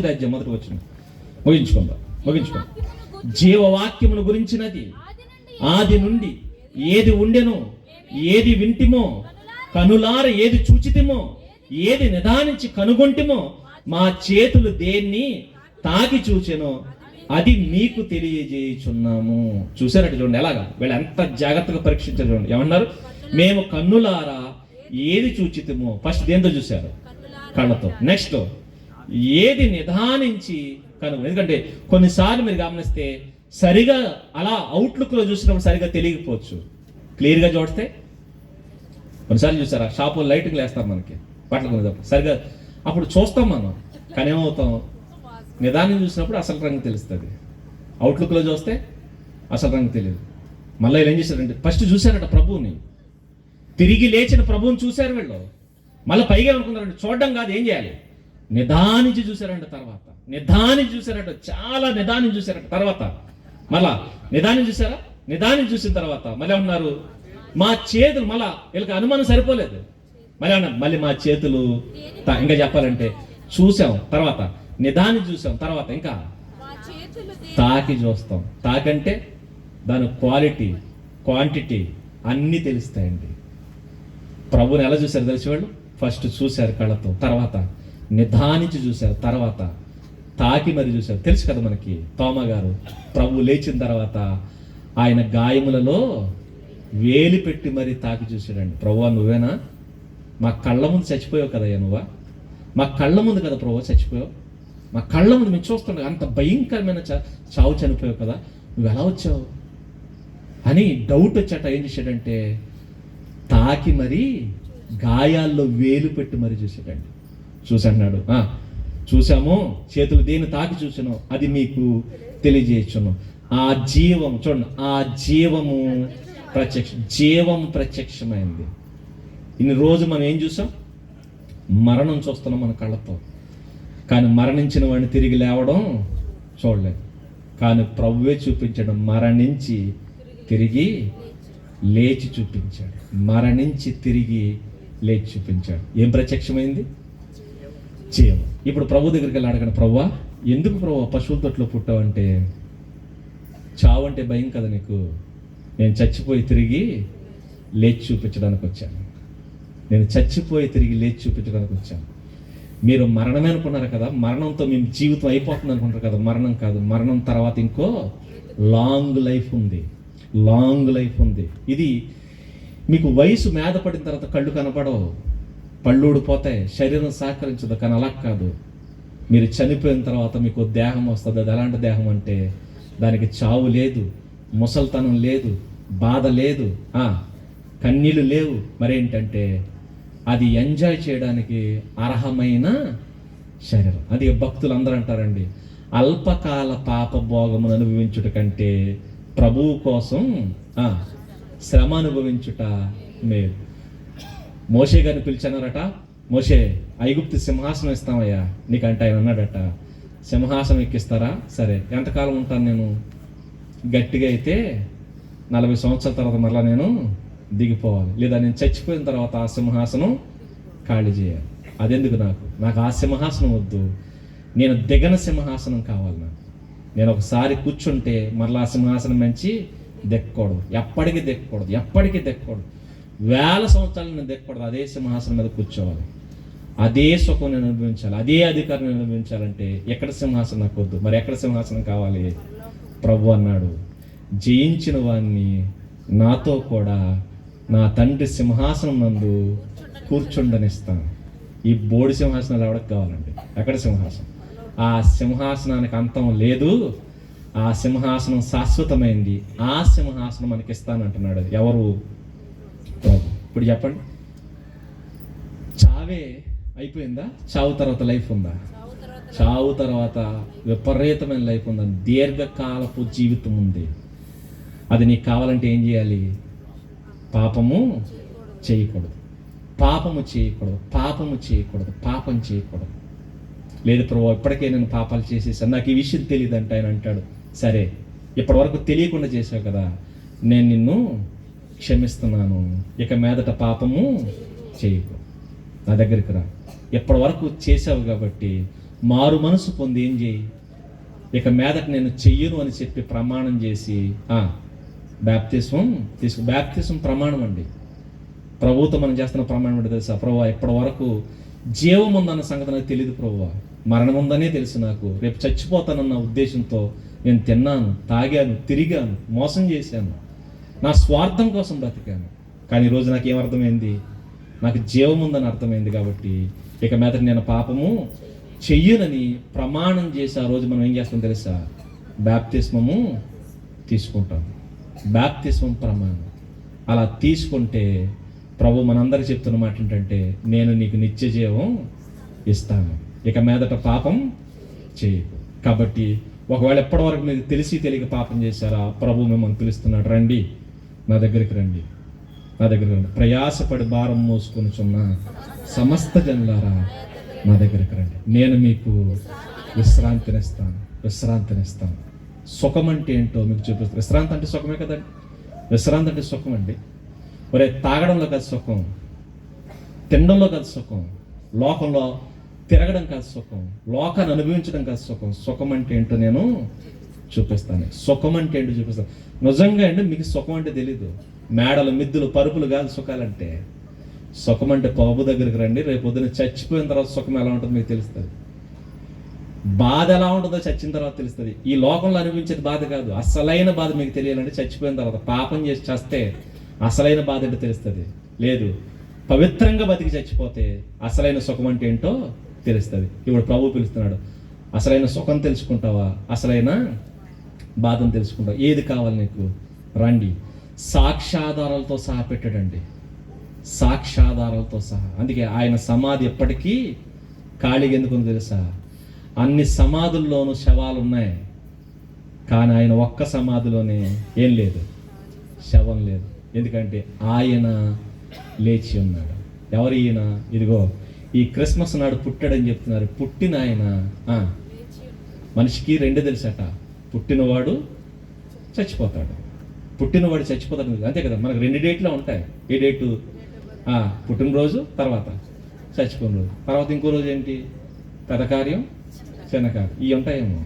అధ్యాయం మొదటి వచనం ముగించుకుందాం. జీవవాక్యమును గురించినది ఆది నుండి ఏది ఉండెనో, ఏది వింటిమో, కనులార ఏది చూచితిమో, ఏది నిదానించి కనుగొంటిమో, మా చేతులు దేన్ని తాకి చూచెనో అది మీకు తెలియజేయుచున్నాము. చూసారట చూడండి ఎలాగా వీళ్ళు ఎంత జాగ్రత్తగా పరీక్షించారు చూడండి. ఏమన్నారు? మేము కన్నులారా ఏది చూచితిమో, ఫస్ట్ దేంతో చూశారు? కళ్ళతో. నెక్స్ట్ ఏది నిదానించి కనుగొని. ఎందుకంటే కొన్నిసార్లు మీరు గమనిస్తే సరిగా అలా అవుట్లుక్లో చూసినప్పుడు సరిగా తెలియకపోవచ్చు. క్లియర్గా చూస్తే కొన్నిసార్లు చూసారా, షాపులో లైటింగ్లు వేస్తారు మనకి బట్టలు కొనేటప్పుడు, సరిగా అప్పుడు చూస్తాం మనం, కానీ ఏమవుతాం? నిదానం చూసినప్పుడు అసలు రంగు తెలుస్తుంది, అవుట్లుక్లో చూస్తే అసలు రంగు తెలియదు. మళ్ళీ వీళ్ళు ఏం చేశారంటే ఫస్ట్ చూశారట ప్రభువుని, తిరిగి లేచిన ప్రభువుని చూశారు వీళ్ళు. మళ్ళీ పైగా అనుకున్నారంటే చూడడం కాదు, ఏం చేయాలి? నిదానించి చూశారంట. తర్వాత నిదానించి చూశారంట, చాలా నిదానించి చూశారంట. తర్వాత మళ్ళా నిదానించి చూసారా, నిదానించి చూసిన తర్వాత మళ్ళీ ఉన్నారు మా చేతులు, మళ్ళా వీళ్ళకి అనుమానం సరిపోలేదు, మళ్ళీ అన్నారు మళ్ళీ మా చేతులు ఇంకా చెప్పాలంటే చూసాం, తర్వాత నిదానించి చూసాం, తర్వాత ఇంకా తాకి చూస్తాం. తాకంటే దాని క్వాలిటీ, క్వాంటిటీ అన్నీ తెలుస్తాయండి. ప్రభుని ఎలా చూశారు తెలిసి వాళ్ళు? ఫస్ట్ చూశారు కళ్ళతో, తర్వాత నిదానించి చూశారు, తర్వాత తాకి మరి చూశారు. తెలుసు కదా మనకి, తోమా గారు ప్రభు లేచిన తర్వాత ఆయన గాయములలో వేలి పెట్టి మరి తాకి చూశాడండి. ప్రభువా నువ్వేనా? మా కళ్ళ ముందు చచ్చిపోయావు కదయ్యా, నువ్వా మా కళ్ళ ముందు కదా ప్రభు చచ్చిపోయావు, మా కళ్ళ ముందు మేము చూస్తుండగా అంత భయంకరమైన చావు చనిపోయావు కదా, నువ్వు ఎలా వచ్చావు అని డౌట్ వచ్చాట. ఏం చేశాడంటే తాకి మరి గాయాల్లో వేలు పెట్టి మరి చూశాడండి. చూసన్నాడు, చూసాము, చేతులు దేని తాకి చూసాను అది మీకు తెలియజేయచ్చును. ఆ జీవం చూడండి, ఆ జీవము జీవం ప్రత్యక్షమైంది. ఇన్ని రోజు మనం ఏం చూసాం? మరణం చూస్తున్నాం మన కళ్ళతో, కానీ మరణించిన వాడిని తిరిగి లేవడం చూడలేదు. కానీ ప్రభువే చూపించడం, మరణించి తిరిగి లేచి చూపించాడు, మరణించి తిరిగి లేచి చూపించాడు. ఏం ప్రత్యక్షమైంది? జీవం. ఇప్పుడు ప్రభు దగ్గరికి వెళ్ళి అడగండి, ప్రభువా ఎందుకు ప్రభు పశువుల తొట్లో పుట్టావంటే, చావు అంటే భయం కదా నీకు, నేను చచ్చిపోయి తిరిగి లేచి చూపించడానికి వచ్చాను, నేను చచ్చిపోయి తిరిగి లేచి చూపించడానికి వచ్చాను. మీరు మరణమే అనుకున్నారు కదా, మరణంతో మేము జీవితం అయిపోతుంది అనుకుంటారు కదా, మరణం కాదు, మరణం తర్వాత ఇంకో లాంగ్ లైఫ్ ఉంది, లాంగ్ లైఫ్ ఉంది. ఇది మీకు వయసు మీద పడిన తర్వాత కళ్ళు కనపడవు, పళ్ళు ఊడిపోతాయి, శరీరం సహకరించదు, కానీ అలా కాదు. మీరు చనిపోయిన తర్వాత మీకు దేహం వస్తుంది. అది ఎలాంటి దేహం అంటే దానికి చావు లేదు, ముసల్తనం లేదు, బాధ లేదు, కన్నీళ్ళు లేవు. మరేంటంటే అది ఎంజాయ్ చేయడానికి అర్హమైన శరీరం. అది భక్తులు అందరూ అంటారండి, అల్పకాల పాప భోగమును అనుభవించుట కంటే ప్రభువు కోసం శ్రమ అనుభవించుట మేలు. మోషే గారిని పిలిచారట, మోషే ఐగుప్తు సింహాసనం ఇస్తామయ్యా నీకంటే. ఆయన అన్నాడట, సింహాసనం ఎక్కిస్తారా? సరే, ఎంతకాలం ఉంటాను నేను? గట్టిగా అయితే 40 సంవత్సరాల తర్వాత మరలా నేను దిగిపోవాలి, లేదా నేను చచ్చిపోయిన తర్వాత ఆ సింహాసనం ఖాళీ చేయాలి. అదెందుకు నాకు ఆ సింహాసనం వద్దు, నేను దిగన సింహాసనం కావాలి నాకు. నేను ఒకసారి కూర్చుంటే మరలా ఆ సింహాసనం మంచి దెక్కకూడదు, ఎప్పటికీ దెక్కకూడదు, ఎప్పటికీ దెక్కకూడదు, 1000 సంవత్సరాలు నేను దెక్కకూడదు. అదే సింహాసనం మీద కూర్చోవాలి, అదే సుఖం నేను అనుభవించాలి, అదే అధికారం నేను అనుభవించాలంటే ఎక్కడ సింహాసనం నాకు వద్దు. మరి ఎక్కడ సింహాసనం కావాలి? ప్రభు అన్నాడు, జయించిన వాడిని నాతో కూడా నా తండ్రి సింహాసనం నందు కూర్చుండనిస్తాను. ఈ బోడి సింహాసనాలు ఎవరికి కావాలండి? ఎక్కడ సింహాసనం? ఆ సింహాసనానికి అంతం లేదు, ఆ సింహాసనం శాశ్వతమైంది, ఆ సింహాసనం మనకి ఇస్తానంటున్నాడు. ఎవరు? ప్రభు. ఇప్పుడు చెప్పండి, చావే అయిపోయిందా? చావు తర్వాత లైఫ్ ఉందా? చావు తర్వాత విపరీతమైన లైఫ్ ఉందా? దీర్ఘకాలపు జీవితం ఉంది. అది నీకు కావాలంటే ఏం చేయాలి? పాపము చేయకూడదు, పాపము చేయకూడదు, పాపము చేయకూడదు, పాపం చేయకూడదు. లేదు ప్రభు ఇప్పటికే నేను పాపాలు చేసేసాను, నాకు ఈ విషయం తెలియదు అంటే ఆయన అంటాడు, సరే ఇప్పటి వరకు తెలియకుండా చేసావు కదా, నేను నిన్ను క్షమిస్తున్నాను, ఇక మీదట పాపము చేయకు, నా దగ్గరికి రా. ఎప్పటి వరకు చేసావు కాబట్టి మారు మనసు పొంది ఏం చేయి, ఇక మీదట నేను చెయ్యను అని చెప్పి ప్రమాణం చేసి బ్యాప్తిస్మం తీసుకు. బ్యాప్తిస్మం ప్రమాణం అండి. ప్రభుతో మనం చేస్తున్న ప్రమాణం అంటే తెలుసా? ప్రభు ఇప్పటి వరకు జీవం ఉందన్న సంగతి నాకు తెలియదు ప్రభు, మరణం ఉందనే తెలుసు నాకు, రేపు చచ్చిపోతానన్న ఉద్దేశంతో నేను తిన్నాను, తాగాను, తిరిగాను, మోసం చేశాను, నా స్వార్థం కోసం బ్రతికాను. కానీ ఈరోజు నాకు ఏమర్థమైంది? నాకు జీవం ఉందని అర్థమైంది. కాబట్టి ఇక మీద నేను పాపము చెయ్యనని ప్రమాణం చేసి ఆ రోజు మనం ఏం చేస్తాం తెలుసా? బ్యాప్తిస్మము తీసుకుంటాం. బ్యాప్తిస్మం ప్రమాణం అలా తీసుకుంటే ప్రభు మనందరికీ చెప్తున్న మాట ఏంటంటే, నేను నీకు నిత్య జీవం ఇస్తాను, ఇక మీదట పాపం చేయకు. కాబట్టి ఒకవేళ ఎప్పటి వరకు మీరు తెలిసి తెలియక పాపం చేశారా, ప్రభు మిమ్మల్ని పిలుస్తున్నాడు, రండి నా దగ్గరికి రండి, నా దగ్గరికి రండి, ప్రయాసపడి భారం మోసుకొనిచున్న సమస్త జనులారా నా దగ్గరికి రండి, నేను మీకు విశ్రాంతినిస్తాను. విశ్రాంతినిస్తాను. సుఖం అంటే ఏంటో మీకు చూపిస్తాను. విశ్రాంతి అంటే సుఖమే కదండి. విశ్రాంతి అంటే సుఖం అండి. ఒరే, తాగడంలో కాదు సుఖం, తినడంలో కాదు సుఖం, లోకంలో తిరగడం కాదు సుఖం, లోకాన్ని అనుభవించడం కాదు సుఖం. సుఖం అంటే ఏంటో నేను చూపిస్తాను. సుఖం అంటే ఏంటో చూపిస్తాను. నిజంగా అండి మీకు సుఖం అంటే తెలీదు. మేడలు, మిద్దులు, పరుపులు కాదు సుఖాలంటే. సుఖం అంటే ప్రభు దగ్గరికి రండి. రేపు పొద్దున చచ్చిపోయిన తర్వాత సుఖం ఎలా ఉంటుందో మీకు తెలుస్తుంది. బాధ ఎలా ఉంటుందో చచ్చిన తర్వాత తెలుస్తుంది. ఈ లోకంలో అనుభవించేది బాధ కాదు. అసలైన బాధ మీకు తెలియాలంటే చచ్చిపోయిన తర్వాత, పాపం చేసి చస్తే అసలైన బాధ ఏంటో తెలుస్తుంది. లేదు, పవిత్రంగా బతికి చచ్చిపోతే అసలైన సుఖం అంటే ఏంటో తెలుస్తుంది. ఇప్పుడు ప్రభు పిలుస్తున్నాడు, అసలైన సుఖం తెలుసుకుంటావా, అసలైన బాధను తెలుసుకుంటావా, ఏది కావాలి నీకు, రండి. సాక్ష్యాధారాలతో సహా పెట్టాడండి, సాక్ష్యాధారాలతో సహా. అందుకే ఆయన సమాధి ఎప్పటికీ ఖాళీగా ఎందుకు తెలుసా? అన్ని సమాధుల్లోనూ శవాలు ఉన్నాయి, కానీ ఆయన ఒక్క సమాధిలోనే ఏం లేదు, శవం లేదు. ఎందుకంటే ఆయన లేచి ఉన్నాడు. ఎవరు ఈయన? ఇదిగో ఈ క్రిస్మస్ నాడు పుట్టాడని చెప్తున్నారు. పుట్టిన ఆయన మనిషికి రెండు తెలుసట, పుట్టినవాడు చచ్చిపోతాడు, పుట్టినవాడు చచ్చిపోతాడు. అంతే కదా, మనకు 2 డేట్లు ఉంటాయి. ఏ డేటు? పుట్టినరోజు, తర్వాత చచ్చిపోయిన రోజు, తర్వాత ఇంకో రోజు ఏంటి? పెద్ద కార్యం, చిన్న కార్యం, ఇవి ఉంటాయేమో.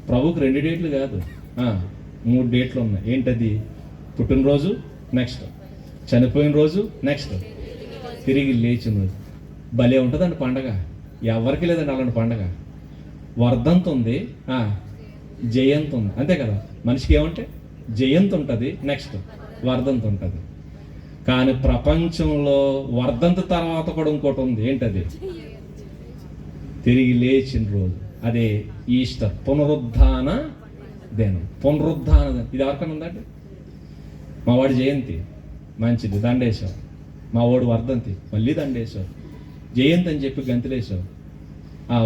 ప్రభుకి 2 డేట్లు కాదు, 3 డేట్లు ఉన్నాయి. ఏంటది? పుట్టినరోజు నెక్స్ట్, చనిపోయిన రోజు నెక్స్ట్, తిరిగి లేచిన రోజు. భలే ఉంటుందండి పండగ. ఎవరికి లేదండి అలాంటి పండగ. వర్ధంతి ఉంది, జయంతి ఉంది, అంతే కదా. మనిషికి ఏమంటే జయంతి ఉంటుంది, నెక్స్ట్ వర్ధంతి ఉంటుంది. కానీ ప్రపంచంలో వర్ధంతి తర్వాత కూడా ఇంకోటి ఉంది. ఏంటది? తిరిగి లేచిన రోజు. అదే ఈస్టర్, పునరుద్ధాన దినం. పునరుద్ధాన దినం ఇది ఎవరికైనా ఉందండి? మా వాడి జయంతి మంచిది, దండేశావు. మా వాడు వర్ధంతి, మళ్ళీ దండేశావు. జయంతి అని చెప్పి గంతులేసావు,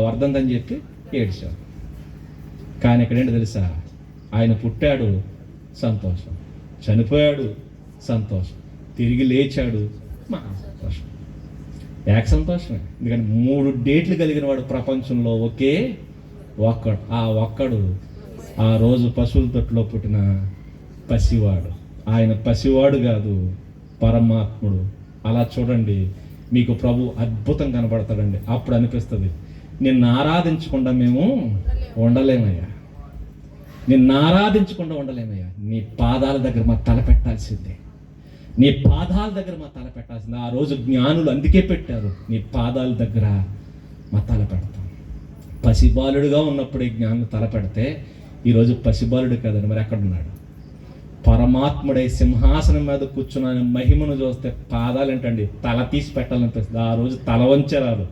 వర్ధంతి అని చెప్పి ఏడ్చావు. కానీ ఇక్కడ ఏంటి తెలుసా? ఆయన పుట్టాడు, సంతోషం. చనిపోయాడు, సంతోషం. తిరిగి లేచాడు, మా సంతోషం. ఏక సంతోషమే. ఎందుకంటే 3 డేట్లు కలిగిన వాడు ప్రపంచంలో ఒకే ఒక్కడు. ఆ ఒక్కడు ఆ రోజు పశువుల తొట్టులో పుట్టిన పసివాడు. ఆయన పసివాడు కాదు, పరమాత్ముడు. అలా చూడండి, మీకు ప్రభు అద్భుతం కనబడతాడండి. అప్పుడు అనిపిస్తుంది, నిన్ను ఆరాధించకుండా మేము ఉండలేమయ్యా, నిన్ను ఆరాధించకుండా ఉండలేమయ్యా. నీ పాదాల దగ్గర మా తల పెట్టాల్సిందే, నీ పాదాల దగ్గర మా తల పెట్టాల్సిందే. ఆ రోజు జ్ఞానులు అందుకే పెట్టారు, నీ పాదాల దగ్గర మా తల పెడతాం. పసిబాలుడుగా ఉన్నప్పుడే జ్ఞానులు తల పెడితే ఈరోజు పసిబాలుడు కదండి, మరి ఎక్కడున్నాడు? పరమాత్ముడై సింహాసనం మీద కూర్చున్న మహిమను చూస్తే పాదాలు ఏంటండి, తల తీసి పెట్టాలనిపిస్తుంది. ఆ రోజు తల వంచరాదు.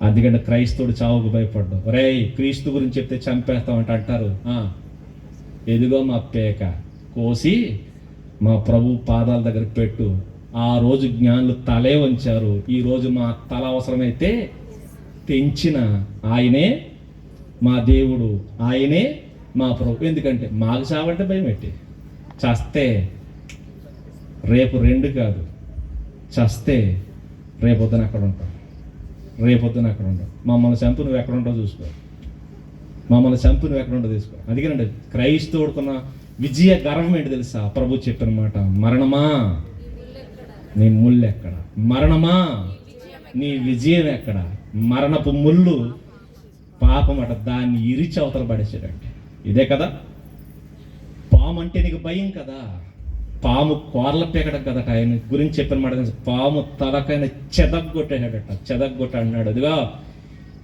అందుకంటే క్రైస్తవుడు చావుకు భయపడ్డాం. రేయ్, క్రీస్తు గురించి చెప్తే చంపేస్తామంటే అంటారు, ఎదుగో మా పేక కోసి మా ప్రభు పాదాల దగ్గర పెట్టు. ఆ రోజు జ్ఞానులు తలే వంచారు. ఈరోజు మా తల అవసరమైతే తెంచిన ఆయనే మా దేవుడు, ఆయనే మా ప్రభు. ఎందుకంటే మాకు చావంటే భయం పెట్టి, చస్తే రేపు 2 కాదు, చస్తే రేపొద్దున అక్కడ ఉంటాం, రేపొద్దున అక్కడ ఉంటాం. మమ్మల్ని చంపు నువ్వు ఎక్కడ ఉంటావు చూసుకో, మమ్మల్ని చంపు నువ్వు ఎక్కడ ఉంటావు చూసుకో. అందుకేనండి క్రైస్తవుడుకున్న విజయ గర్వం ఏంటి తెలుసా? ప్రభు చెప్పిన మాట, మరణమా నీ ముళ్ళు ఎక్కడ, మరణమా నీ విజయం ఎక్కడ. మరణపు ముళ్ళు పాపమట, దాన్ని ఇరిచి అవతల పడేసాడంటే. ఇదే కదా, పాము అంటే నీకు భయం కదా, పాము కోర్ల పీకడం కదట. ఆయన గురించి చెప్పిన మాట, పాము తలకైన చెదగ్గొట్టేసాడట, చెదగ్గొట్ట అన్నాడు. అదిగా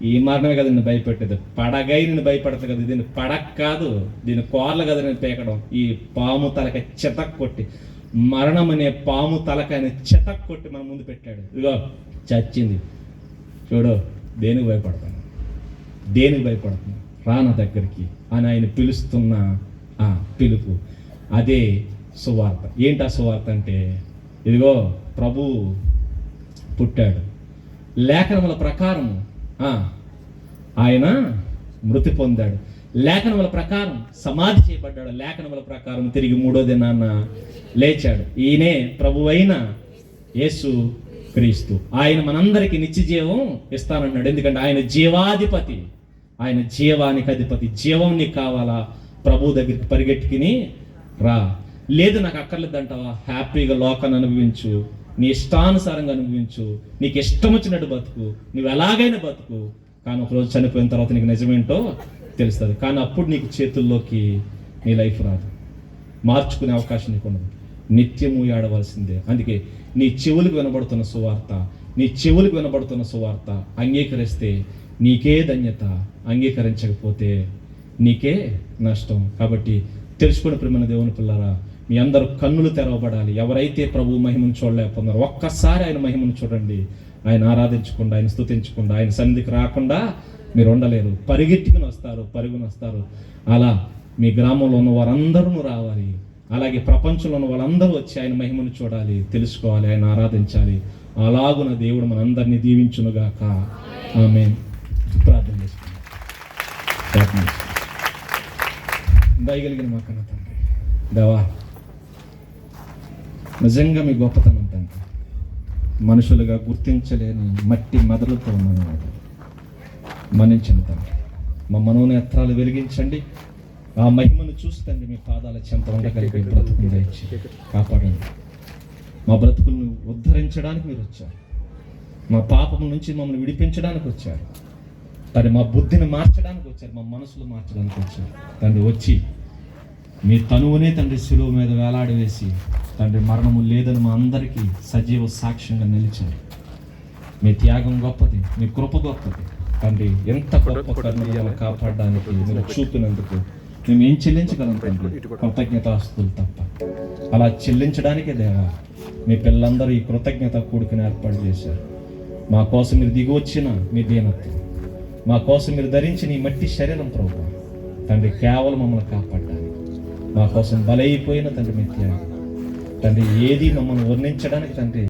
ఈ మరణమే కదా నిన్ను భయపెట్టేది, పడగై నిన్ను భయపెడతా కదా, దీన్ని పడక కాదు, దీని కోర్లు కదా నేను పీకడం. ఈ పాము తలక చెతక్కొట్టి, మరణం అనే పాము తలకైన చెతక్కొట్టి మన ముందు పెట్టాడు. ఇదిగో చచ్చింది చూడు, దేనికి భయపడతాను, దేనికి భయపడుతున్నా, రా నా దగ్గరికి అని ఆయన పిలుస్తున్న పిలుపు. అదే సువార్త. ఏంటి ఆ సువార్త అంటే, ఇదిగో ప్రభు పుట్టాడు, లేఖనముల ప్రకారం ఆయన మృతి పొందాడు, లేఖనముల ప్రకారం సమాధి చేయబడ్డాడు, లేఖనముల ప్రకారం తిరిగి 3వ దినాన లేచాడు. ఈయనే ప్రభువైన యేసు క్రీస్తు. ఆయన మనందరికీ నిత్య జీవం ఇస్తానన్నాడు. ఎందుకంటే ఆయన జీవాధిపతి, ఆయన జీవానికి అధిపతి. జీవం నీకు కావాలా? ప్రభు దగ్గరికి పరిగెట్టుకుని రా. లేదు నాకు అక్కర్లేదు అంటావా? హ్యాపీగా లోకాన్ని అనుభవించు, నీ ఇష్టానుసారంగా అనుభవించు, నీకు ఇష్టం వచ్చినట్టు బతుకు, నువ్వు ఎలాగైనా బతుకు. కానీ ఒకరోజు చనిపోయిన తర్వాత నీకు నిజమేంటో తెలుస్తుంది. కానీ అప్పుడు నీకు చేతుల్లోకి నీ లైఫ్ రాదు, మార్చుకునే అవకాశం నీకు ఉండదు. నిత్యము ఏడవలసిందే. అందుకే నీ చెవులకు వినబడుతున్న సువార్త, నీ చెవులకు వినబడుతున్న సువార్త అంగీకరిస్తే నీకే ధన్యత, అంగీకరించకపోతే నీకే నష్టం. కాబట్టి తెలుసుకుని ప్రియమైన దేవుని పిల్లరా, మీ అందరూ కన్నులు తెరవబడాలి. ఎవరైతే ప్రభు మహిమను చూడలేకపోతున్నారో ఒక్కసారి ఆయన మహిమను చూడండి. ఆయన ఆరాధించకుండా, ఆయన స్తుతించకుండా, ఆయన సన్నిధికి రాకుండా మీరు ఉండలేరు. పరిగెట్టుకుని వస్తారు, పరుగుని వస్తారు. అలా మీ గ్రామంలో ఉన్న వారందరూ రావాలి. అలాగే ప్రపంచంలో ఉన్న వాళ్ళందరూ వచ్చి ఆయన మహిమను చూడాలి, తెలుసుకోవాలి, ఆయన ఆరాధించాలి. అలాగున దేవుడు మనందరినీ దీవించునుగాక. ఆమేన్. ప్రార్థన చేసుకుందాం. దయగలిగిన మా కన్న తండ్రి, దేవా నిజంగా మీ గొప్పతనం తండ్రి. మనుషులుగా గుర్తించలేని మట్టి మెదడుతో ఉన్నాను. మన్నించండి తండ్రి. మా మనోనేత్రాలు వెలిగించండి. ఆ మహిమను చూస్తండి. మీ పాదాల చెంత ఉండగలిగే బ్రతుకుని దయచి కాపాడండి. మా బ్రతుకులను ఉద్ధరించడానికి మీరు వచ్చారు. మా పాపం నుంచి మమ్మల్ని విడిపించడానికి వచ్చారు తండ్రి. మా బుద్ధిని మార్చడానికి వచ్చారు, మా మనసులు మార్చడానికి వచ్చారు తండ్రి. వచ్చి మీ తనువునే తండ్రి శిలువ మీద వేలాడవేసి తండ్రి మరణము లేదని మా అందరికీ సజీవ సాక్ష్యంగా నిలిచారు. మీ త్యాగం గొప్పది, మీ కృప గొప్పది తండ్రి. ఎంత గొప్ప కరుణ కాపాడడానికి మీరు చూపినందుకు మేము ఏం చెల్లించగలం తండ్రి? కృతజ్ఞతాస్తులు తప్ప. అలా చెల్లించడానికే దేవా మీ పిల్లలందరూ ఈ కృతజ్ఞత కూడుకుని ఏర్పాటు చేశారు. మా కోసం మీరు దిగి వచ్చిన మీ దీనత్వం, మా కోసం మీరు ధరించిన ఈ మట్టి శరీరం ప్రభు తండ్రి కేవలం మమ్మల్ని కాపాడడానికి, మా కోసం బలైపోయిన తండ్రి మీ త్యాగం తండ్రి. ఏది మమ్మల్ని వర్ణించడానికి తండ్రి